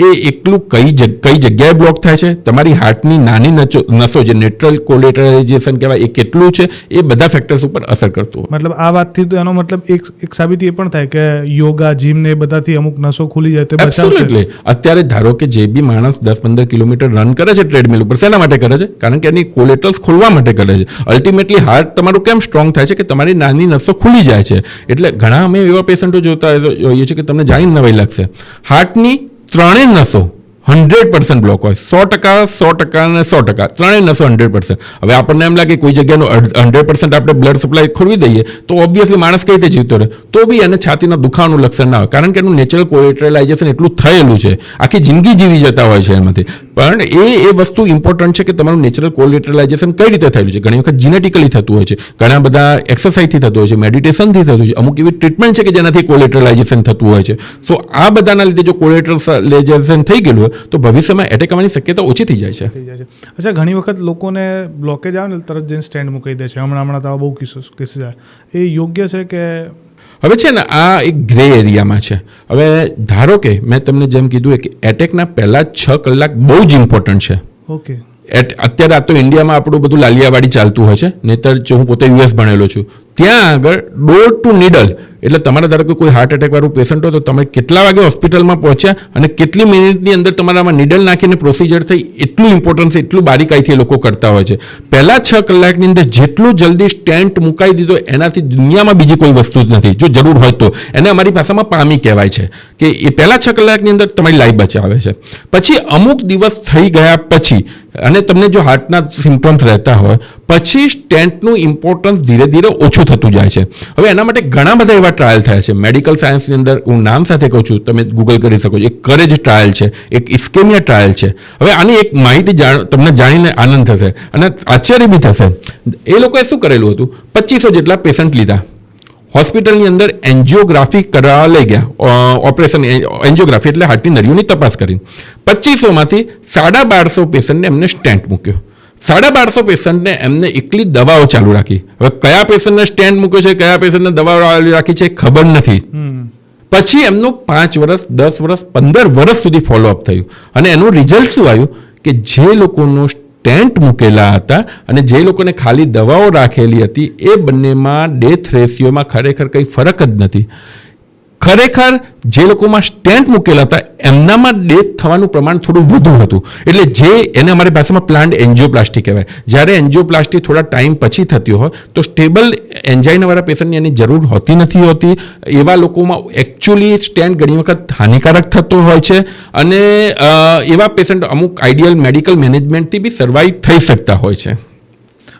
એ એકલું કઈ જગ્યાએ બ્લોક થાય છે, તમારી હાર્ટની નાની નસો જે નેચરલ કોલેટરાઇઝેશન કહેવાય એ કેટલું છે, એ બધા ફેક્ટર્સ ઉપર અસર કરતું હોય. મતલબ આ વાતથી તો એનો મતલબ એક સાબિતી એ પણ થાય કે યોગા, જીમ ને એ બધાથી અમુક નસો ખુલી જાય તો બચાવશે. એબ્સોલ્યુટલી. અત્યારે ધારો કે જે બી માણસ 10-15 કિલોમીટર રન કરે છે ટ્રેડમિલ ઉપર, શેના માટે કરે છે? કારણ કે એની કોલેટરલ્સ ખોલવા માટે કરે છે. અલ્ટિમેટલી હાર્ટ તમારું કેમ સ્ટ્રોંગ થાય છે કે તમારી નાની નસો ખુલી જાય છે. એટલે ઘણા અમે એવા પેશન્ટો જોતા હોઈએ છીએ કે તમને જાણીને નવાઈ લાગશે, હાર્ટની ત્રણેય નસો 100% બ્લોક હોય, 100% અને 100%, ત્રણેય નસો 100%. હવે આપણને એમ લાગે કોઈ જગ્યાનું 100% આપણે બ્લડ સપ્લાય ખોરવી દઈએ તો ઓબ્વિયસલી માણસ કઈ રીતે જીવતો રહે, તો બી એને છાતીના દુખાવાનું લક્ષણ ના હોય, કારણ કે એનું નેચરલ કોલેટરલાઇઝેશન એટલું થયેલું છે, આખી જિંદગી જીવી જતા હોય છે એમાંથી. પણ એ વસ્તુ ઇમ્પોર્ટન્ટ છે કે તમારું નેચરલ કોલેટરલાઇઝેશન કઈ રીતે થયેલું છે. ઘણી વખત જીનેટિકલી થતું હોય છે, ઘણા બધા એક્સરસાઇઝથી થતું હોય છે, મેડિટેશનથી થતું હોય છે, અમુક એવી ટ્રીટમેન્ટ છે કે જેનાથી કોલેટરલાઇઝેશન થતું હોય છે. સો આ બધાના લીધે જો કોલેટરલાઇઝેશન થઈ ગયેલું હોય તો ભવિષ્યમાં એટેક આવવાની શક્યતા ઓછી થઈ જાય છે. અચ્છા, ઘણી વખત લોકોને બ્લોકેજ આવે ને તરત જઈને સ્ટેન્ડ મૂકી દે છે. હમણાં તો બહુ કેસીસ આવે. એ યોગ્ય છે કે? હવે છે ને આ એક ગ્રે એરિયામાં છે. હવે ધારો કે મેં તમને જેમ કીધું કે એટેકના પહેલા 6 કલાક બહુ જ ઇમ્પોર્ટન્ટ છે. ઓકે. અત્યારે આ તો ઇન્ડિયામાં આપણું બધું લાલિયાવાડી ચાલતું હોય છે, નહીતર જો હું પોતે યુએસ ભણેલો છું, ત્યાં આગળ ડોર ટુ નીડલ, એટલે તમારા ધારો કે કોઈ હાર્ટ એટેક વાળું પેશન્ટ હોય તો તમે કેટલા વાગે હોસ્પિટલમાં પહોંચ્યા અને કેટલી મિનિટની અંદર તમારામાં નીડલ નાખીને પ્રોસિજર થઈ, એટલું ઇમ્પોર્ટન્ટ છે, એટલું બારીકાઈથી એ લોકો કરતા હોય છે. પહેલા 6 કલાકની અંદર જેટલું જલ્દી સ્ટેન્ટ મુકાઈ દીધો એનાથી દુનિયામાં બીજી કોઈ વસ્તુ જ નથી. જો જરૂર હોય તો એને અમારી ભાષામાં પામી કહેવાય છે કે એ પહેલા 6 કલાકની અંદર તમારી લાઈફ બચાવે છે. પછી અમુક દિવસ થઈ ગયા પછી અને તમને જો હાર્ટના સિમ્પટમ્સ રહેતા હોય પછી સ્ટેન્ટનું ઇમ્પોર્ટન્સ ધીરે ધીરે ઓછું થતું જાય છે. હવે એના માટે ઘણા બધા એવા ટ્રાયલ થયા છે મેડિકલ સાયન્સની અંદર. હું નામ સાથે કહું છું, તમે ગૂગલ કરી શકો છો. એક કરેજ ટ્રાયલ છે, એક ઇસ્કેમિયા ટ્રાયલ છે. હવે આની એક માહિતી તમને જાણીને આનંદ થશે અને આશ્ચર્ય બી થશે. એ લોકોએ શું કરેલું હતું, 2500 જેટલા પેશન્ટ લીધા, હોસ્પિટલની અંદર એન્જિયોગ્રાફી કરાવવા લઈ ગયા, ઓપરેશન એન્જિયોગ્રાફી એટલે હાર્ટની નળીઓની તપાસ કરી. 2500માંથી 1250 પેશન્ટને એમને સ્ટેન્ટ મૂક્યો. 1250 પેશન્ટને એમને એકલી દવાઓ ચાલુ રાખી. હવે કયા પેશન્ટને સ્ટેન્ટ મૂક્યો છે, કયા પેશન્ટને દવાઓ ચાલુ રાખી છે ખબર નથી. પછી એમનું 5 વર્ષ, 10 વર્ષ, 15 વર્ષ સુધી ફોલોઅપ થયું અને એનું રિઝલ્ટ શું આવ્યું કે જે લોકોનું સ્ટેન્ટ મૂકેલા હતા અને જે લોકોને ખાલી દવાઓ રાખેલી હતી એ બંનેમાં ડેથ રેશિયોમાં ખરેખર કંઈ ફરક જ નથી. ખરેખર જે લોકોમાં સ્ટેન્ટ મૂકેલા હતા એમનામાં ડેથ થવાનું પ્રમાણ થોડું વધુ હતું. એટલે જે એને અમારી ભાષામાં પ્લાન્ટ એન્જિયોપ્લાસ્ટી કહેવાય. જ્યારે એન્જિયોપ્લાસ્ટી થોડા ટાઈમ પછી થતી હોય તો સ્ટેબલ એન્જાઇનાવાળા પેશન્ટની એની જરૂર હોતી નથી હોતી. એવા લોકોમાં એકચ્યુઅલી સ્ટેન્ટ ઘણી વખત હાનિકારક થતો હોય છે અને એવા પેશન્ટ અમુક આઈડિયલ મેડિકલ મેનેજમેન્ટથી બી સર્વાઈવ થઈ શકતા હોય છે.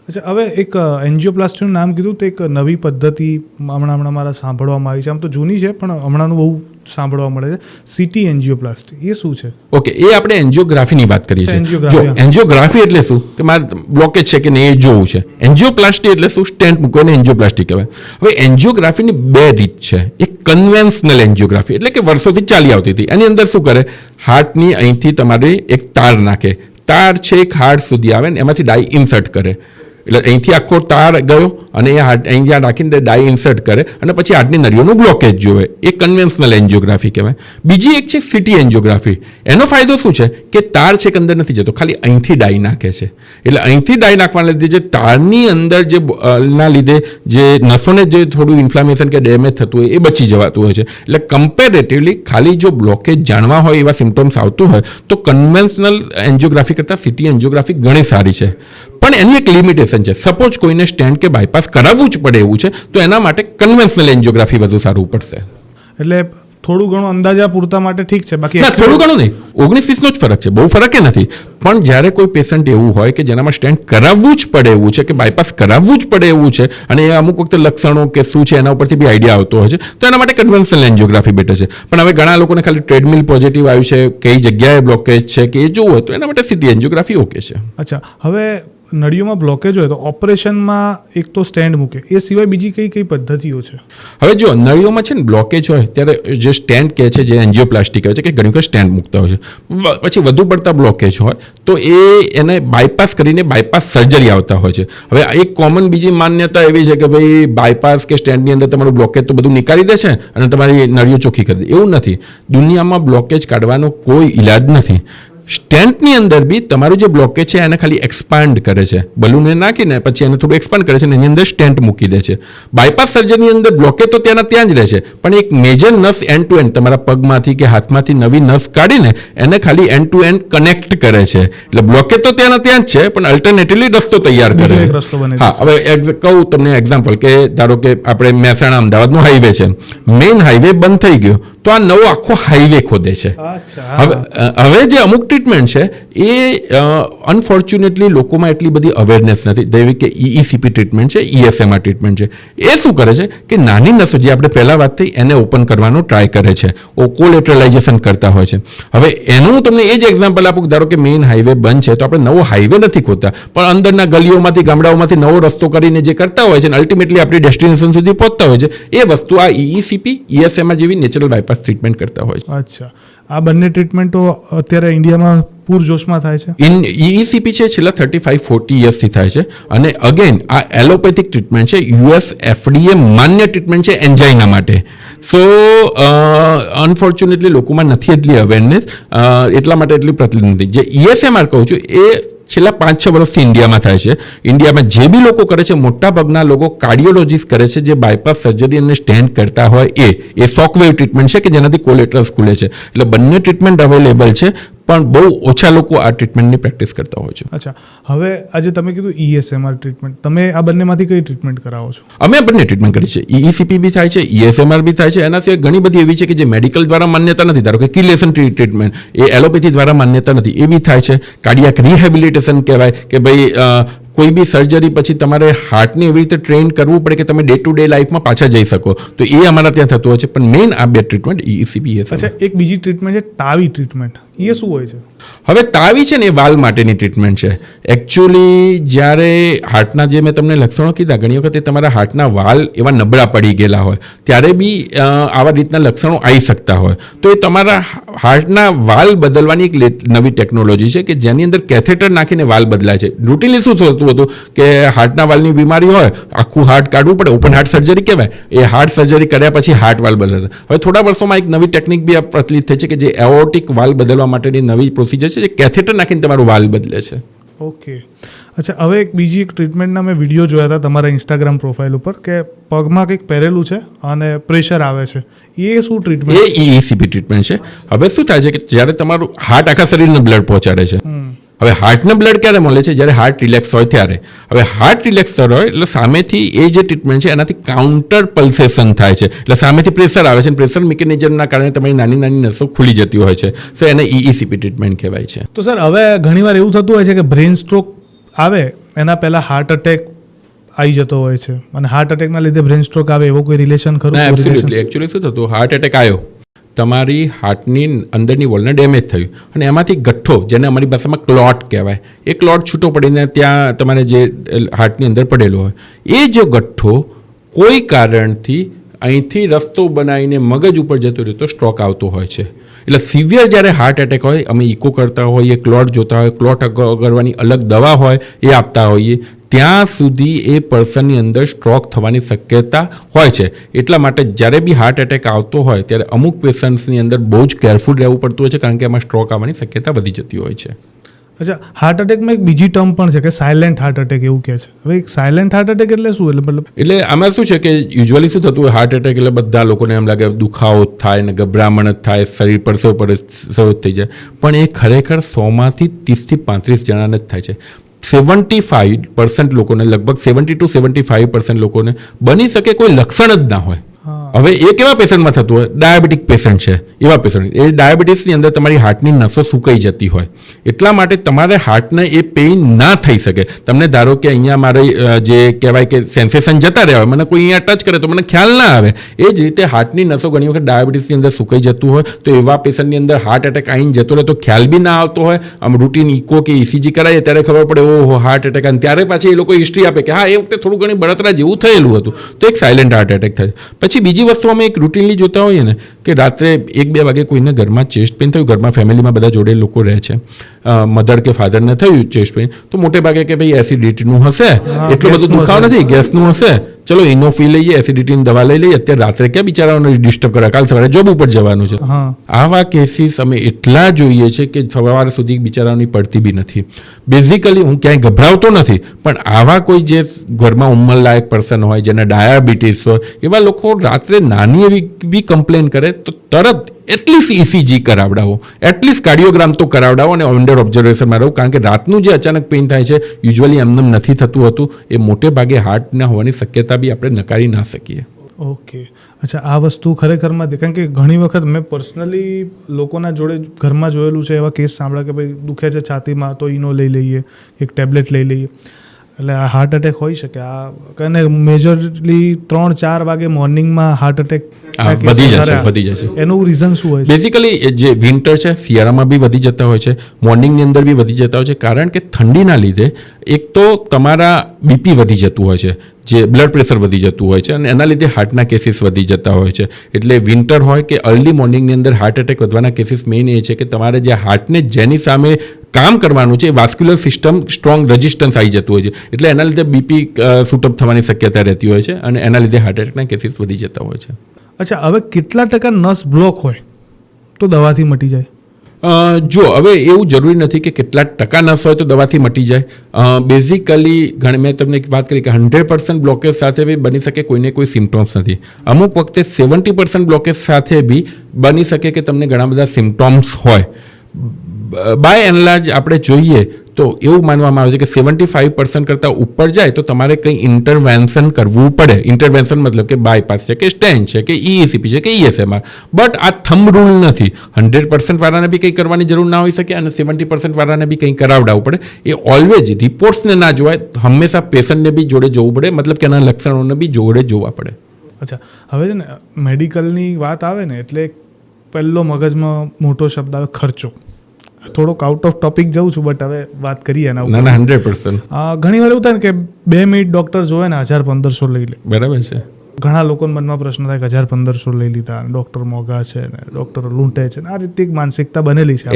અચ્છા, હવે એક એન્જિયોપ્લાસ્ટીનું નામ કીધું તો એક નવી પદ્ધતિ હમણાં મારા સાંભળવામાં આવી છે. આમ તો જૂની છે પણ હમણાંનું બહુ સાંભળવા મળે છે, સીટી એન્જિયોપ્લાસ્ટી. એ શું છે? ઓકે, એ આપણે એન્જિયોગ્રાફીની વાત કરીએ છીએ. જો એન્જિયોગ્રાફી એટલે શું કે મારે બ્લોકેજ છે કે નહીં એ જોવું છે. એન્જિયોપ્લાસ્ટી એટલે શું, સ્ટેન્ટ મૂકવો એને એન્જિયોપ્લાસ્ટી કહેવાય. હવે એન્જિયોગ્રાફીની 2 રીત છે. એક કન્વેન્શનલ એન્જિયોગ્રાફી એટલે કે વર્ષોથી ચાલી આવતી હતી. એની અંદર શું કરે, હાર્ટની અહીંથી તમારે એક તાર નાખે, તાર છે એક હાર્ટ સુધી આવે ને એમાંથી ડાઈ ઇન્સર્ટ કરે. એટલે અહીંથી આખો તાર ગયો અને એ હાર્ટ અહીંયા રાખીને ડાઈ ઇન્સર્ટ કરે અને પછી હાર્ટની નળીઓનું બ્લોકેજ જોવે. એ કન્વેન્શનલ એન્જિયોગ્રાફી કહેવાય. બીજી એક છે સીટી એન્જિયોગ્રાફી. એનો ફાયદો શું છે કે તાર છે કે અંદર નથી જતો, ખાલી અહીંથી ડાઈ નાખે છે. એટલે અહીંથી ડાઈ નાખવાના લીધે જે તારની અંદર જે ના લીધે જે નસોને જે થોડું ઇન્ફ્લામેશન કે ડેમેજ થતું હોય એ બચી જવાતું હોય છે. એટલે કમ્પેરેટિવલી ખાલી જો બ્લોકેજ જાણવા હોય એવા સિમ્પટમ્સ આવતું હોય તો કન્વેન્શનલ એન્જિયોગ્રાફી કરતાં સીટી એન્જિયોગ્રાફી ઘણી સારી છે. પણ એની એક લિમિટેશન છે. સપોઝ કોઈને સ્ટેન્ટ કે બાયપાસ કરાવવું જ પડે એવું છે તો એના માટે કન્વેન્શનલ એન્જિયોગ્રાફી વધુ સારું પડશે. એટલે થોડું ઘણું અંદાજા પૂરતા માટે ઠીક છે, બાકી ના થોડું ઘણું નહીં, 19-20નો જ ફરક છે, બહુ ફરક એ નથી. પણ જ્યારે કોઈ પેશન્ટ એવું હોય કે જેનામાં સ્ટેન્ટ કરાવવું જ પડે એવું છે કે બાયપાસ કરાવવું જ પડે એવું છે અને એ અમુક વખતે લક્ષણો કે શું છે એના ઉપરથી બી આઈડિયા આવતો હોય છે તો એના માટે કન્વેન્શનલ એન્જિયોગ્રાફી બેટર છે. પણ હવે ઘણા લોકોને ખાલી ટ્રેડમિલ પોઝિટિવ આવ્યું છે, કઈ જગ્યાએ બ્લોકેજ છે કે એ જોવું હોય તો એના માટે સીટી એન્જિયોગ્રાફી ઓકે છે. અચ્છા, હવે નળીઓમાં બ્લોકેજ હોય તો ઓપરેશનમાં એક તો સ્ટેન્ડ મૂકે, એ સિવાય બીજી કઈ કઈ પદ્ધતિઓ છે? હવે જો નળીઓમાં છે ને બ્લોકેજ હોય ત્યારે જે સ્ટેન્ટ કહે છે, જે એન્જિયોપ્લાસ્ટી કહે છે કે ઘણી વખત સ્ટેન્ટ મૂકતા હોય છે. પછી વધુ પડતા બ્લોકેજ હોય તો એને બાયપાસ કરીને બાયપાસ સર્જરી આવતા હોય છે. હવે એક કોમન બીજી માન્યતા એવી છે કે ભાઈ બાયપાસ કે સ્ટેન્ટની અંદર તમારું બ્લોકેજ તો બધું નીકાળી દે છે અને તમારી નળીઓ ચોખ્ખી કરી દે. એવું નથી. દુનિયામાં બ્લોકેજ કાઢવાનો કોઈ ઈલાજ નથી. સ્ટેન્ટની અંદર બી તમારું જે બ્લોકેજ છે એને ખાલી એક્સપાન્ડ કરે છે, બલૂનને નાખીને પછી એને થોડું એક્સપાન્ડ કરે છે અને એની અંદર સ્ટેન્ટ મૂકી દે છે. બાયપાસ સર્જરીની અંદર બ્લોકેજ તો ત્યાં જ રહે છે, પણ એક મેજર નસ એન્ડ ટુ એન્ડ તમારા પગમાંથી કે હાથમાંથી નવી નસ કાઢીને એને ખાલી એન્ડ ટુ એન્ડ કનેક્ટ કરે છે. એટલે બ્લોકેજ તો ત્યાં જ છે, પણ અલ્ટરનેટિવલી રસ્તો તૈયાર કરે બીજો એક છે. રસ્તો બને હા, હવે કહું તમને એક્ઝામ્પલ કે ધારો કે આપણે મહેસાણા અમદાવાદનો હાઈવે છે, મેઇન હાઈવે બંધ થઈ ગયો તો આ નવો આખો હાઈવે ખોદે છે. હવે જે અમુક ટ્રીટમેન્ટ છે એ અનફોર્ચ્યુનેટલી લોકોમાં એટલી બધી અવેરનેસ નથી. જેવી કે EECP ટ્રીટમેન્ટ છે, ESMR ટ્રીટમેન્ટ છે. એ શું કરે છે કે નાની નસો જે આપણે પહેલા વાત થઈ એને ઓપન કરવાનો ટ્રાય કરે છે, કોલેટરલાઇઝેશન કરતા હોય છે. હવે એનું હું તમને એ જ એક્ઝામ્પલ આપું. ધારો કે મેઇન હાઈવે બંધ છે તો આપણે નવો હાઈવે નથી ખોદતા, પણ અંદરના ગલીઓમાંથી ગામડાઓમાંથી નવો રસ્તો કરીને જે કરતા હોય છે અને અલ્ટિમેટલી આપણી ડેસ્ટિનેશન સુધી પહોંચતા હોય છે, એ વસ્તુ આ EECP ESMR જેવી નેચરલ બાયપાસ ટ્રીટમેન્ટ કરતા હોય છે. અચ્છા, આ બંને ટ્રીટમેન્ટો અત્યારે ઇન્ડિયામાં પૂરજોશમાં થાય છે. EECP છે છેલ્લા 35-40 યર્સથી થાય છે. અને અગેન આ એલોપેથિક ટ્રીટમેન્ટ છે, US FDA માન્ય ટ્રીટમેન્ટ છે એન્જાઇના માટે. સો અનફોર્ચ્યુનેટલી લોકોમાં નથી એટલી અવેરનેસ, એટલા માટે એટલી પ્રચલિત નથી. જે ESMR કહું છું એ છેલ્લા 5-6 વર્ષથી ઇન્ડિયામાં થાય છે. ઇન્ડિયામાં જે બી લોકો કરે છે મોટા ભાગના લોકો કાર્ડિયોલોજીસ્ટ કરે છે, જે બાયપાસ સર્જરી અને સ્ટેન્ટ કરતા હોય એ શોકવેવ ટ્રીટમેન્ટ છે કે જેનાથી કોલેટરલ્સ ખુલે છે. એટલે બંને ટ્રીટમેન્ટ અવેલેબલ છે, પણ બહુ ઓછા લોકો આ ટ્રીટમેન્ટની પ્રેક્ટિસ કરતા હોય છે. અચ્છા, હવે આજે તમે કીધું ESMR ટ્રીટમેન્ટ, તમે આ બંનેમાંથી કઈ ટ્રીટમેન્ટ કરાવો છો? અમે બંને ટ્રીટમેન્ટ કરી છે. EECP બી થાય છે, ESMR બી થાય છે. એના સિવાય ઘણી બધી એવી છે કે જે મેડિકલ દ્વારા માન્યતા નથી. ધારો કે કિલેશન ટ્રીટમેન્ટ એ એલોપેથી દ્વારા માન્યતા નથી, એ બી થાય છે. કાર્ડિયાક રિહેબિલિટેશન કહેવાય કે ભાઈ કોઈ બી સર્જરી પછી તમારે હાર્ટને એવી રીતે ટ્રેન કરવું પડે કે તમે ડે ટુ ડે લાઈફમાં પાછા જઈ શકો, તો એ અમારા ત્યાં થતું હોય છે. પણ મેઇન આ બે ટ્રીટમેન્ટ EECP ESMR. અચ્છા, એક બીજી ટ્રીટમેન્ટ છે તાવી ટ્રીટમેન્ટ, એ શું હોય છે? હવે તાવી છે ને એ વાલ માટેની ટ્રીટમેન્ટ છે. એકચ્યુઅલી જ્યારે હાર્ટના જે મેં તમને લક્ષણો કીધા, ઘણી વખત એ તમારા હાર્ટના વાલ એવા નબળા પડી ગયેલા હોય ત્યારે બી આવા રીતના લક્ષણો આવી શકતા હોય, તો એ તમારા હાર્ટના વાલ બદલવાની એક નવી ટેકનોલોજી છે કે જેની અંદર કેથેટર નાખીને વાલ બદલાય છે. રૂટીનલી શું થતું હતું કે હાર્ટના વાલની બીમારી હોય, આખું હાર્ટ કાઢવું પડે, ઓપન હાર્ટ સર્જરી કહેવાય. એ હાર્ટ સર્જરી કર્યા પછી હાર્ટ વાલ બદલાતા. હવે થોડા વર્ષોમાં એક નવી ટેકનિક બી પ્રચલિત થઈ છે કે જે એઓર્ટિક વાલ બદલવા માટેની નવી પ્રોસિજર છે, જે કેથેટર નાખીને તમારું વાલ બદલે છે. ઓકે. અચ્છા, હવે એક બીજી એક ટ્રીટમેન્ટના મેં વિડીયો જોયા હતા તમારા ઇન્સ્ટાગ્રામ પ્રોફાઇલ ઉપર કે પગમાં કંઈક પહેરેલું છે અને પ્રેશર આવે છે, એ શું ટ્રીટમેન્ટ? એ EECP ટ્રીટમેન્ટ છે. હવે શું થાય છે કે જ્યારે તમારું હાર્ટ આખા શરીરને બ્લડ પહોંચાડે છે. હવે હાર્ટને બ્લડ ક્યારે મળે છે? જ્યારે હાર્ટ રિલેક્સ હોય ત્યારે. હવે હાર્ટ રિલેક્સ હોય એટલે સામેથી એ જે ટ્રીટમેન્ટ છે એનાથી કાઉન્ટર પલ્સેશન થાય છે, એટલે સામેથી પ્રેશર આવે છે અને પ્રેશર મિકેનિઝમના કારણે તમારી નાની નાની નસો ખુલી જતી હોય છે. તો એને EECP ટ્રીટમેન્ટ કહેવાય છે. તો સર, હવે ઘણીવાર એવું થતું હોય છે કે બ્રેન સ્ટ્રોક આવે એના પહેલાં હાર્ટ અટેક આવી જતો હોય છે, અને હાર્ટ અટેકના લીધે બ્રેન સ્ટ્રોક આવે, એવો કોઈ રિલેશન ખરું? એબ્સોલ્યુટલી. એકચ્યુઅલી શું થતું, હાર્ટ એટેક આવ્યો, તમારી હાર્ટની અંદરની વોલને ડેમેજ થયું અને એમાંથી ગઠ્ઠો, જેને અમારી ભાષામાં ક્લોટ કહેવાય, એ ક્લોટ છૂટો પડીને ત્યાં તમારે જે હાર્ટની અંદર પડેલો હોય, એ જો ગઠ્ઠો કોઈ કારણથી અહીંથી રસ્તો બનાવીને મગજ ઉપર જતો રહ્યો તો સ્ટ્રોક આવતો હોય છે. એટલે સિવિયર જ્યારે હાર્ટ એટેક હોય, અમે ઇકો કરતા હોઈએ, ક્લોટ જોતા હોય, ક્લોટ કરવાની અલગ દવા હોય એ આપતા હોઈએ, ત્યાં સુધી એ પર્સનની અંદર સ્ટ્રોક થવાની શક્યતા હોય છે. એટલા માટે જ્યારે બી હાર્ટ એટેક આવતો હોય ત્યારે અમુક પેશન્ટ્સની અંદર બહુ જ કેરફુલ રહેવું પડતું હોય છે, કારણ કે એમાં સ્ટ્રોક આવવાની શક્યતા વધી જતી હોય છે. અચ્છા, હાર્ટ અટેકમાં એક બીજી ટર્મ પણ છે કે સાયલેન્ટ હાર્ટ અટેક, એવું કહે છે. હવે સાયલેન્ટ હાર્ટ અટેક એટલે શું? એટલે આમાં શું છે કે યુઝ્યુઅલી શું થતું હોય, હાર્ટ એટેક એટલે બધા લોકોને એમ લાગે દુખાવો થાય ને ગભરામણ જ થાય, શરીર પરસેવો થઈ જાય, પણ એ ખરેખર 100માંથી 30 થી 35 જણાને જ થાય છે. 75% લોકોને, લગભગ 70 to 75% લોકોને બની શકે કોઈ લક્ષણ જ ના હોય. હવે એ કેવા પેશન્ટમાં થતું હોય? ડાયાબિટીક પેશન્ટ છે એવા પેશન્ટ, એ ડાયાબિટીસની અંદર તમારી હાર્ટની નસો સુકાઈ જતી હોય, એટલા માટે તમારે હાર્ટને એ પેઇન ના થઈ શકે. તમને ધારો કે અહીંયા મારે જે કહેવાય કે સેન્સેશન જતા રહ્યા હોય, મને કોઈ અહીંયા ટચ કરે તો મને ખ્યાલ ના આવે, એ જ રીતે હાર્ટની નસો ઘણી વખત ડાયાબિટીસની અંદર સુકાઈ જતું હોય, તો એવા પેશન્ટની અંદર હાર્ટ એટેક આવીને જતો રહે તો ખ્યાલ બી ના આવતો હોય. આમ રૂટીન ઇકો કે ઇસીજી કરાવીએ ત્યારે ખબર પડે ઓહો હાર્ટ એટેક, અને ત્યારે પાછી એ લોકો હિસ્ટ્રી આપે કે હા એ વખતે થોડું ઘણી બળતરા જેવું થયેલું હતું, તો એક સાયલેન્ટ હાર્ટ એટેક થાય. પછી બીજી વસ્તુ અમે એક રૂટીનલી જોતા હોઈએ ને કે રાત્રે 1-2 વાગે કોઈને ઘરમાં ચેસ્ટ પેઇન થયું, ઘરમાં ફેમિલીમાં બધા જોડે લોકો રહે છે, મધર કે ફાધરને થયું ચેસ્ટ પેઇન, તો મોટે ભાગે કે ભાઈ એસિડિટીનું હશે, એટલું બધું દુખાવ નથી, ગેસનું હશે, ચલો ઇનોફી લઈએ, એસિડિટીની દવા લઈ લઈએ. અત્યારે રાત્રે ક્યાં બિચારાઓને ડિસ્ટર્બ કરે, કાલ સવારે જોબ ઉપર જવાનું છે. આવા કેસીસ અમે એટલા જોઈએ છે કે સવાર સુધી બિચારાઓની પડતી બી નથી. બેઝિકલી હું ક્યાંય ગભરાવતો નથી, પણ આવા કોઈ જે ઘરમાં ઉંમરલાયક પર્સન હોય, જેને ડાયાબિટીસ હોય, એવા લોકો રાત્રે નાની એવી બી કમ્પ્લેન કરે તો તરત એટલીસ્ટ ઇસીજી કરાવડાવો, એટલીસ્ટ કાર્ડિયોગ્રામ તો કરાવડાવો અને અંડર ઓબ્ઝર્વેશનમાં રહો. કારણ કે રાતનું જે અચાનક પેઇન થાય છે યુઝ્યુઅલી એમને નથી થતું હતું, એ મોટે ભાગે હાર્ટના હોવાની શક્યતા બી આપણે નકારી ના શકીએ. ઓકે, અચ્છા, આ વસ્તુ ખરેખરમાં કારણ કે ઘણી વખત મેં પર્સનલી લોકોના જોડે ઘરમાં જોયેલું છે, એવા કેસ સાંભળ્યા કે ભાઈ દુખે છે છાતીમાં તો ઇનો લઈ લઈએ, એક ટેબ્લેટ લઈ લઈએ, એટલે આ હાર્ટ એટેક હોઈ શકે. આ અને મેજરલી 3-4 વાગે મોર્નિંગમાં હાર્ટ એટેક વધી જશે. એનું રીઝન શું હોય? બેઝિકલી જે વિન્ટર છે શિયાળામાં બી વધી જતા હોય છે, મોર્નિંગની અંદર બી વધી જતા હોય છે, કારણ કે ઠંડીના લીધે એક તો તમારા બીપી વધી જતું હોય છે, જે બ્લડ પ્રેશર વધી જતું હોય છે, અને એના લીધે હાર્ટના કેસીસ વધી જતા હોય છે. એટલે વિન્ટર હોય કે અર્લી મોર્નિંગની અંદર હાર્ટ એટેક વધવાના કેસીસ મેઇન એ છે કે તમારે જે હાર્ટને જેની સામે કામ કરવાનું છે એ વાસ્ક્યુલર સિસ્ટમ સ્ટ્રોંગ રેઝિસ્ટન્સ આવી જતું હોય છે, એટલે એના લીધે બીપી શૂટઅપ થવાની શક્યતા રહેતી હોય છે, અને એના લીધે હાર્ટ એટેકના કેસીસ વધી જતા હોય છે. અચ્છા, હવે કેટલા ટકા નસ બ્લોક હોય તો દવાથી મટી જાય? જો હવે એવું જરૂરી નથી કે કેટલા ટકા નસ હોય તો દવાથી મટી જાય. બેઝિકલી મેં તમને એક વાત કરી કે 100% બ્લોકેજ સાથે બી બની શકે કોઈને કોઈ સિમ્ટોમ્સ નથી. અમુક વખતે 70% બ્લોકેજ સાથે બી બની શકે કે તમને ઘણા બધા સિમ્ટોમ્સ હોય. બાય એન્ડ લાર્જ આપણે જોઈએ તો એવું માનવામાં આવે છે કે 75% કરતાં ઉપર જાય તો તમારે કંઈ ઇન્ટરવેન્શન કરવું પડે. ઇન્ટરવેન્શન મતલબ કે બાયપાસ છે કે સ્ટેન્ટ છે કે ECP છે કે ESMR, બટ આ થંબ રૂલ નથી. 100% વાળાને બી કંઈ કરવાની જરૂર ના હોઈ શકે અને 70% વાળાને બી કંઈ કરાવડાવવું પડે. એ ઓલવેઝ રિપોર્ટ્સને ના જોવાય, હંમેશા પેશન્ટને બી જોડે જોવું પડે, મતલબ કે એના લક્ષણોને બી જોડે જોવા પડે. અચ્છા, હવે છે ને મેડિકલની વાત આવે ને એટલે પહેલો મગજમાં મોટો શબ્દ આવે ખર્ચો. થોડોક આઉટ ઓફ ટોપિક જઉં છું, બટ હવે વાત કરીએ એના ઉપર. ના 100%. ઘણી વાર એવું થાય ને કે 2 મિનિટ ડૉક્ટર જોવે ને 1000-1500 લઈ લે. બરાબર છે. ઘણા લોકોના મનમાં પ્રશ્ન થાય કે 1000-1500 લઈ લીધા, ડૉક્ટર મોંઘા છે ને ડૉક્ટર લૂંટે છે, આ રીતે એક માનસિકતા બનેલી છે.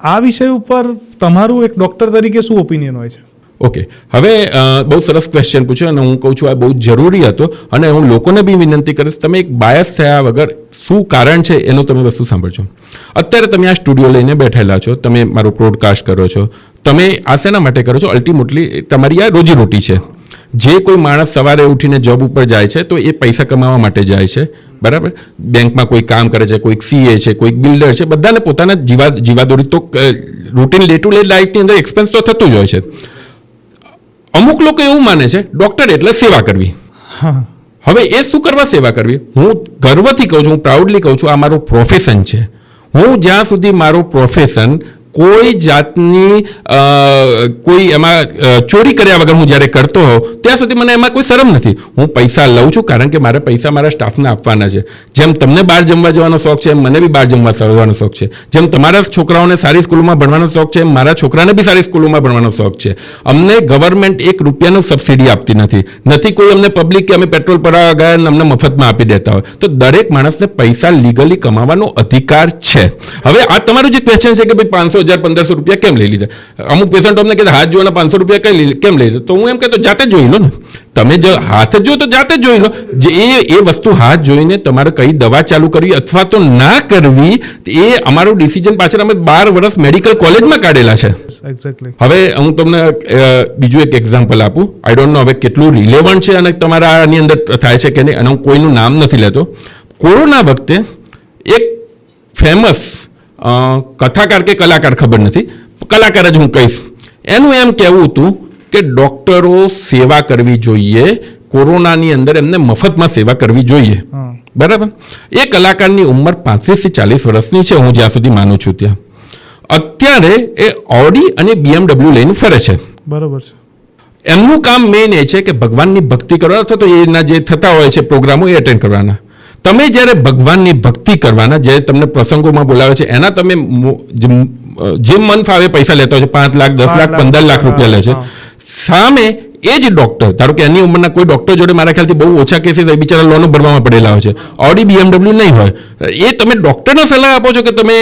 આ વિષય ઉપર તમારું એક ડૉક્ટર તરીકે શું ઓપિનિયન હોય છે? ઓકે, હવે બહુ સરસ ક્વેશ્ચન પૂછ્યો અને હું કહું છું આ બહુ જરૂરી હતો, અને હું લોકોને બી વિનંતી કરીશ તમે એક બાયસ થયા વગર શું કારણ છે એનું તમે વસ્તુ સાંભળજો. અત્યારે તમે આ સ્ટુડિયો લઈને બેઠેલા છો, તમે મારો પ્રોડકાસ્ટ કરો છો, તમે આ શેના માટે કરો છો? અલ્ટિમેટલી તમારી આ રોજીરોટી છે. જે કોઈ માણસ સવારે ઉઠીને જોબ ઉપર જાય છે તો એ પૈસા કમાવા માટે જાય છે, બરાબર? બેંકમાં કોઈ કામ કરે છે, કોઈક CA છે, કોઈક બિલ્ડર છે, બધાને પોતાના જીવાદોરી તો રૂટીન ડે ટુ ડે લાઈફની અંદર એક્સપેન્સ તો થતું જ હોય છે. અમુક લોકો એવું માને છે ડૉક્ટર એટલે સેવા કરવી. હવે એ શું કરવા સેવા કરવી? હું ગર્વથી કહું છું, હું પ્રાઉડલી કહું છું, આ મારું પ્રોફેશન છે. હું જ્યાં સુધી મારું પ્રોફેશન કોઈ જાતની કોઈ એમાં ચોરી કર્યા વગર હું જ્યારે કરતો હોઉં ત્યાં સુધી મને એમાં કોઈ શરમ નથી. હું પૈસા લઉં છું કારણ કે મારે પૈસા મારા સ્ટાફને આપવાના છે. જેમ તમને બહાર જમવા જવાનો શોખ છે એમ મને બી બહાર જમવા જવાનો શોખ છે. જેમ તમારા છોકરાઓને સારી સ્કૂલોમાં ભણવાનો શોખ છે એમ મારા છોકરાને બી સારી સ્કૂલોમાં ભણવાનો શોખ છે. અમને ગવર્મેન્ટ ₹1 સબસિડી આપતી નથી કોઈ અમને પબ્લિક કે અમે પેટ્રોલ ભરાવા ગયા અને અમને મફતમાં આપી દેતા હોય. તો દરેક માણસને પૈસા લીગલી કમાવાનો અધિકાર છે. હવે આ તમારું જે ક્વેશ્ચન છે કે ભાઈ 500,000-1500 રૂપિયા કેમ લઈ લીધા? અમુક પેશન્ટ અમને કહેતા હાથ જોવાના 500 રૂપિયા કેમ લઈ લીધા? તો હું એમ કહેતો જાતે જોઈ લો ને. તમે જો હાથ જો તો જાતે જોઈ લો. જે એ વસ્તુ હાથ જોઈને તમારે કઈ દવા ચાલુ કરવી અથવા તો ના કરવી એ અમારું ડિસિઝન પાછળ અમે 12 વર્ષ મેડિકલ કોલેજમાં કાઢેલા છે. એક્ઝેક્ટલી. હવે હું તમને બીજું એક એક્ઝામ્પલ આપું. આઈ ડોન્ટ નો હવે કેટલું રિલેવન્ટ છે અને તમારા આની અંદર થાય છે કે નહીં, અને હું કોઈનું નામ નથી લેતો. કોરોના વખતે એક ફેમસ કથાકાર કે કલાકાર ખબર નથી, કલાકાર જ હું કહીશ, એનું એમ કહેવું હતું કે ડૉક્ટરો સેવા કરવી જોઈએ, કોરોનાની અંદર એમને મફતમાં સેવા કરવી જોઈએ. બરાબર. એ કલાકારની ઉંમર 35 થી 40 વર્ષની છે, હું જ્યાં સુધી માનું છું ત્યાં. અત્યારે એ ઓડી અને BMW લઈને ફરે છે. બરોબર છે. એમનું કામ મેઇન એ છે કે ભગવાનની ભક્તિ કરવાના અથવા તો એના જે થતા હોય છે પ્રોગ્રામો એ અટેન્ડ કરવાના. તમે જ્યારે ભગવાનની ભક્તિ કરવાના, જે તમને પ્રસંગોમાં બોલાવે છે, એના તમે જે મન ફાવે પૈસા લેતા હોય છે, 5 લાખ 10 લાખ 15 લાખ રૂપિયા લે છે. સામે એ જ ડોક્ટર, ધારો કે એની ઉંમરના કોઈ ડોક્ટર જોડે મારા ખ્યાલથી બહુ ઓછા કેસીસ હોય, બિચારા લોનો ભરવામાં પડેલા હોય છે, ઓડી BMW નહીં હોય. એ તમે ડોક્ટરને સલાહ આપો છો કે તમે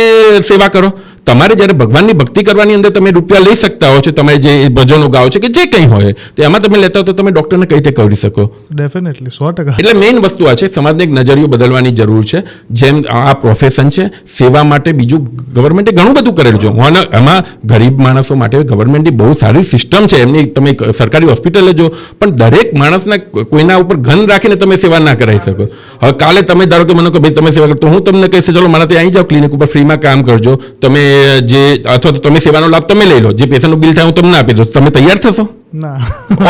સેવા કરો? તમારે જ્યારે ભગવાનની ભક્તિ કરવાની અંદર તમે રૂપિયા લઈ શકતા હો છો, તમે જે ભજનો ગાઓ છો કે જે કંઈ હોય તો એમાં તમે લેતા હો તો તમે ડોક્ટરને કઈ રીતે કરી શકો? ડેફિનેટલી 100%. એટલે મેઇન વસ્તુ આ છે, સમાજને એક નજરિયો બદલવાની જરૂર છે. જેમ આ પ્રોફેશન છે, સેવા માટે બીજું ગવર્મેન્ટે ઘણું બધું કરેલું છે. એમાં ગરીબ માણસો માટે ગવર્મેન્ટની બહુ સારી સિસ્ટમ છે. એમની તમે સરકારી હોસ્પિટલ જો, પણ દરેક માણસના કોઈના ઉપર ઘન રાખીને તમે સેવા ના કરાવી શકો. હવે કાલે તમે ધારો કે મને કહો ભાઈ તમે સેવા કરો, તો હું તમને કહીશ ચલો મારા ત્યાં આવી જાઓ, ક્લિનિક ઉપર ફ્રીમાં કામ કરજો તમે, જે અથવા તો તમે સેવાનો લાભ તમે લઈ લો, જે પેશન્ટનું બિલ થાય હું તમને આપી દઉં, તમે તૈયાર થશો? ના,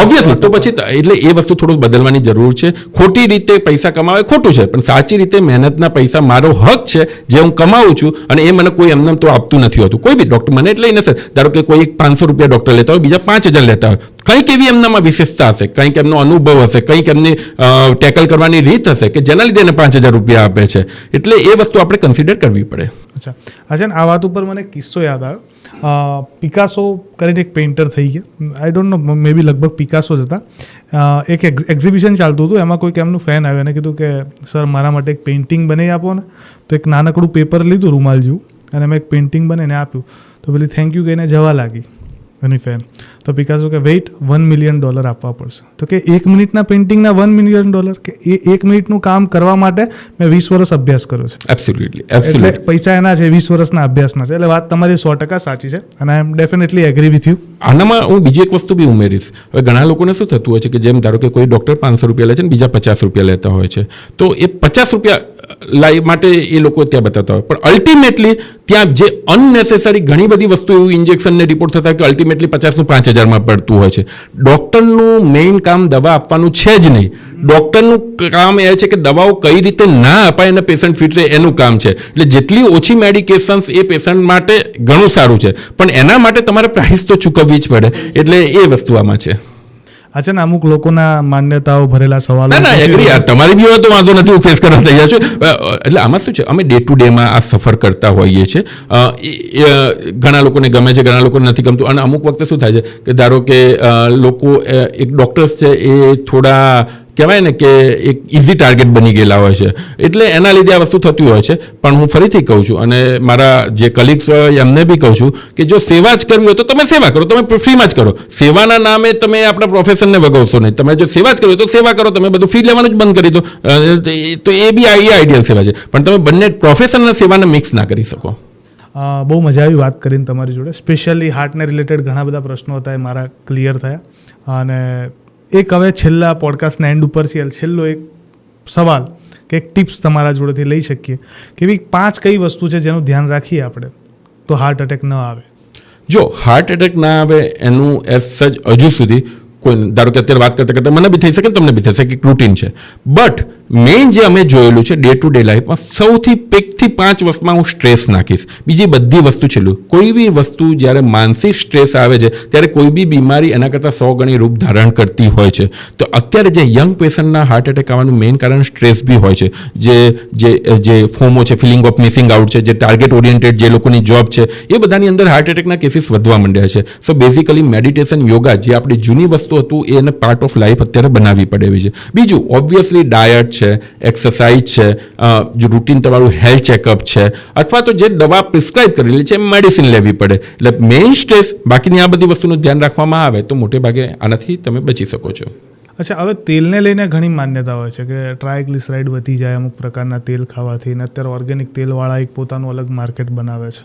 ઓબ્વિયસલી. તો પછી એટલે એ વસ્તુ થોડું બદલવાની જરૂર છે. ખોટી રીતે પૈસા કમાવે ખોટું છે, પણ સાચી રીતે મહેનતના પૈસા મારો હક છે જે હું કમાવું છું, અને એ મને કોઈ એમને તો આપતું નથી હોતું. કોઈ બી ડૉક્ટર મને એટલે નથી, ધારો કે કોઈ 500 રૂપિયા ડૉક્ટર લેતા હોય, બીજા 5000 લેતા હોય, કંઈક એવી એમનામાં વિશેષતા હશે, કંઈક એમનો અનુભવ હશે, કંઈક એમની ટેકલ કરવાની રીત હશે કે જેના લીધે એને 5000 રૂપિયા આપે છે. એટલે એ વસ્તુ આપણે કન્સિડર કરવી પડે. અચ્છા, આ વાત ઉપર મને કિસ્સો યાદ આવ્યો. પિકાસો કરીને એક પેઇન્ટર થઈ ગયા, આઈ ડોન્ટ નો, મે બી લગભગ પિકાસો જ હતા. એક એક્ઝિબિશન ચાલતું હતું, એમાં કોઈક એમનું ફેન આવ્યો અને કીધું કે સર મારા માટે એક પેઇન્ટિંગ બનાવી આપો ને. તો એક નાનકડું પેપર લીધું રૂમાલ જેવું, અને મેં એક પેઇન્ટિંગ બનાવીને આપ્યું. તો પેલી થેન્ક યુ કહીને જવા લાગી એની ફેન. તો પિકાસો કે વેઇટ $1 મિલિયન આપવા પડશે. તો કે 1 મિનિટના પેઇન્ટિંગના $1 મિલિયન, કે એ 1 મિનિટનું કામ કરવા માટે મેં 20 વર્ષ અભ્યાસ કર્યો છે. એબ્સોલ્યુટલી. એટલે પૈસા એના છે, 20 વર્ષના અભ્યાસના છે. એટલે વાત તમારી 100% સાચી છે, અને આઈ એમ ડેફિનેટલી એગ્રી વિથ યુ. આનામાં હું બીજી એક વસ્તુ બી ઉમેરીશ. હવે ઘણા લોકોને શું થતું હોય છે કે જેમ ધારો કે કોઈ ડૉક્ટર 500 રૂપિયા લે છે ને બીજા 50 રૂપિયા લેતા હોય છે, તો એ 50 રૂપિયા લાઈવ માટે એ લોકો ત્યાં બતાવતા હોય, પણ અલ્ટિમેટલી ત્યાં જે અનનેસેસરી ઘણી બધી વસ્તુ એવું ઇન્જેક્શનને રિપોર્ટ થતા કે અલ્ટિમેટલી 50નું 5000માં પડતું હોય છે. ડૉક્ટરનું મેઇન કામ દવા આપવાનું છે જ નહીં. ડૉક્ટરનું કામ એ છે કે દવાઓ કઈ રીતે ના અપાય અને પેશન્ટ ફિટ રહે, એનું કામ છે. એટલે જેટલી ઓછી મેડિકેશન્સ એ પેશન્ટ માટે ઘણું સારું છે, પણ એના માટે તમારે પ્રાઇસ તો ચૂકવવી જ પડે. એટલે એ વસ્તુ આમાં છે. અચ્છા, ને અમુક લોકોના માન્યતાઓ ભરેલા સવાલો. ના એગ્રી યાર, તમારી બી હોય તો વાંધો નથી, હું ફેસ કરવા તૈયાર છું. એટલે આમાં શું છે, અમે ડે ટુ ડેમાં આ સફર કરતા હોઈએ છીએ. ઘણા લોકોને ગમે છે, ઘણા લોકોને નથી ગમતું, અને અમુક વખતે શું થાય છે કે ધારો કે લોકો એક ડૉક્ટર્સ છે એ થોડા કહેવાય ને કે એક ઇઝી ટાર્ગેટ બની ગયેલા હોય છે, એટલે એના લીધે આ વસ્તુ થતી હોય છે. પણ હું ફરીથી કહું છું, અને મારા જે કલીગ્સ હોય એમને બી કહું છું કે જો સેવા જ કરવી હોય તો તમે સેવા કરો, તમે ફ્રીમાં જ કરો. સેવાના નામે તમે આપણા પ્રોફેશનને વગોવશો નહીં. તમે જો સેવા જ કરવી હોય તો સેવા કરો, તમે બધું ફી લેવાનું જ બંધ કરી દો, તો એ બી આઈડિયલ સેવા છે. પણ તમે બંને પ્રોફેશન અને સેવાને મિક્સ ના કરી શકો. બહુ મજા આવી વાત કરીને તમારી જોડે. સ્પેશિયલી હાર્ટને રિલેટેડ ઘણા બધા પ્રશ્નો હતા, એ મારા ક્લિયર થયા. અને એક હવે છેલ્લા પોડકાસ્ટના એન્ડ ઉપર છેલ્લો એક સવાલ કે એક ટિપ્સ તમારા જોડેથી લઈ શકીએ કે એવી 5 કઈ વસ્તુ છે જેનું ધ્યાન રાખીએ આપણે તો હાર્ટ એટેક ન આવે? જો હાર્ટ એટેક ના આવે એનું એઝ સચ હજુ સુધી કોઈ, ધારો કે અત્યારે વાત કરતા કરતા મને બી થઈ શકે, તમને બી થઈ શકે, એક રૂટીન છે. બટ મેઇન જે અમે જોયેલું છે ડે ટુ ડે લાઈફમાં, સૌથી 1 થી 5 વસ્તુમાં હું સ્ટ્રેસ નાખીશ, બીજી બધી વસ્તુ છેલ્લું. કોઈ બી વસ્તુ જ્યારે માનસિક સ્ટ્રેસ આવે છે ત્યારે કોઈ બી બીમારી એના કરતાં 100 ગણી રૂપ ધારણ કરતી હોય છે. તો અત્યારે જે યંગ પેશન્ટના હાર્ટ એટેક આવવાનું મેઇન કારણ સ્ટ્રેસ બી હોય છે. જે ફોમો છે, ફિલિંગ ઓફ મિસિંગ આઉટ છે, જે ટાર્ગેટ ઓરિએન્ટેડ જે લોકોની જોબ છે, એ બધાની અંદર હાર્ટ એટેકના કેસીસ વધવા માંડ્યા છે. સો બેઝિકલી મેડિટેશન, યોગા, જે આપણી જૂની વસ્તુ હતું એને પાર્ટ ઓફ લાઈફ અત્યારે બનાવવી પડે એવી છે. બીજું ઓબ્વિયસલી ડાયટ છે, એક્સરસાઇઝ છે, જો રૂટીન તમારું હેલ્થ ચેકઅપ છે, અથવા તો જે દવા પ્રિસ્ક્રાઇબ કરેલી છે મેડિસિન લેવી પડે. એટલે મેઇન સ્ટ્રેસ, બાકીની આ બધી વસ્તુનું ધ્યાન રાખવામાં આવે તો મોટે ભાગે આનાથી તમે બચી શકો છો. અચ્છા, હવે તેલને લઈને ઘણી માન્યતા હોય છે કે ટ્રાયગ્લિસરાઇડ વધી જાય અમુક પ્રકારના તેલ ખાવાથી, અને અત્યારે ઓર્ગેનિક તેલવાળા એક પોતાનું અલગ માર્કેટ બનાવે છે.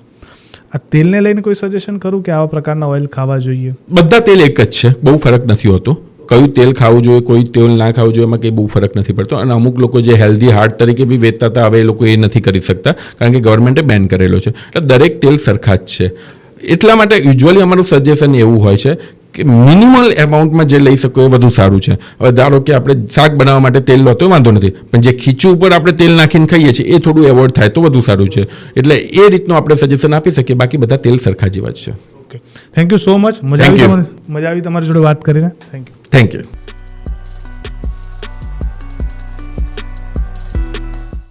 આ તેલને લઈને કોઈ સજેશન કરું કે આવા પ્રકારના ઓઇલ ખાવા જોઈએ? બધા તેલ એક જ છે, બહુ ફરક નથી હોતો. કયું તેલ ખાવું જોઈએ, કોઈ તેલ ના ખાવું જોઈએ, એમાં કંઈ બહુ ફરક નથી પડતો. અને અમુક લોકો જે હેલ્ધી હાર્ટ તરીકે બી વેચતા હતા, હવે એ લોકો એ નથી કરી શકતા કારણ કે ગવર્મેન્ટે બેન કરેલો છે. એટલે દરેક તેલ સરખા જ છે. એટલા માટે યુઝ્યુઅલી અમારું સજેશન એવું હોય છે કે મિનિમલ એમાઉન્ટમાં જે લઈ શકો એ વધુ સારું છે. હવે ધારો કે આપણે શાક બનાવવા માટે તેલ લો તો વાંધો નથી, પણ જે ખીચું ઉપર આપણે તેલ નાખીને ખાઈએ છીએ એ થોડું એવોઇડ થાય તો વધુ સારું છે. એટલે એ રીતનું આપણે સજેશન આપી શકીએ. બાકી બધા તેલ સરખા જેવા જ છે. Okay, thank you so much. મજા આવી તમારી જોડે વાત કરીને. Thank you. Thank you.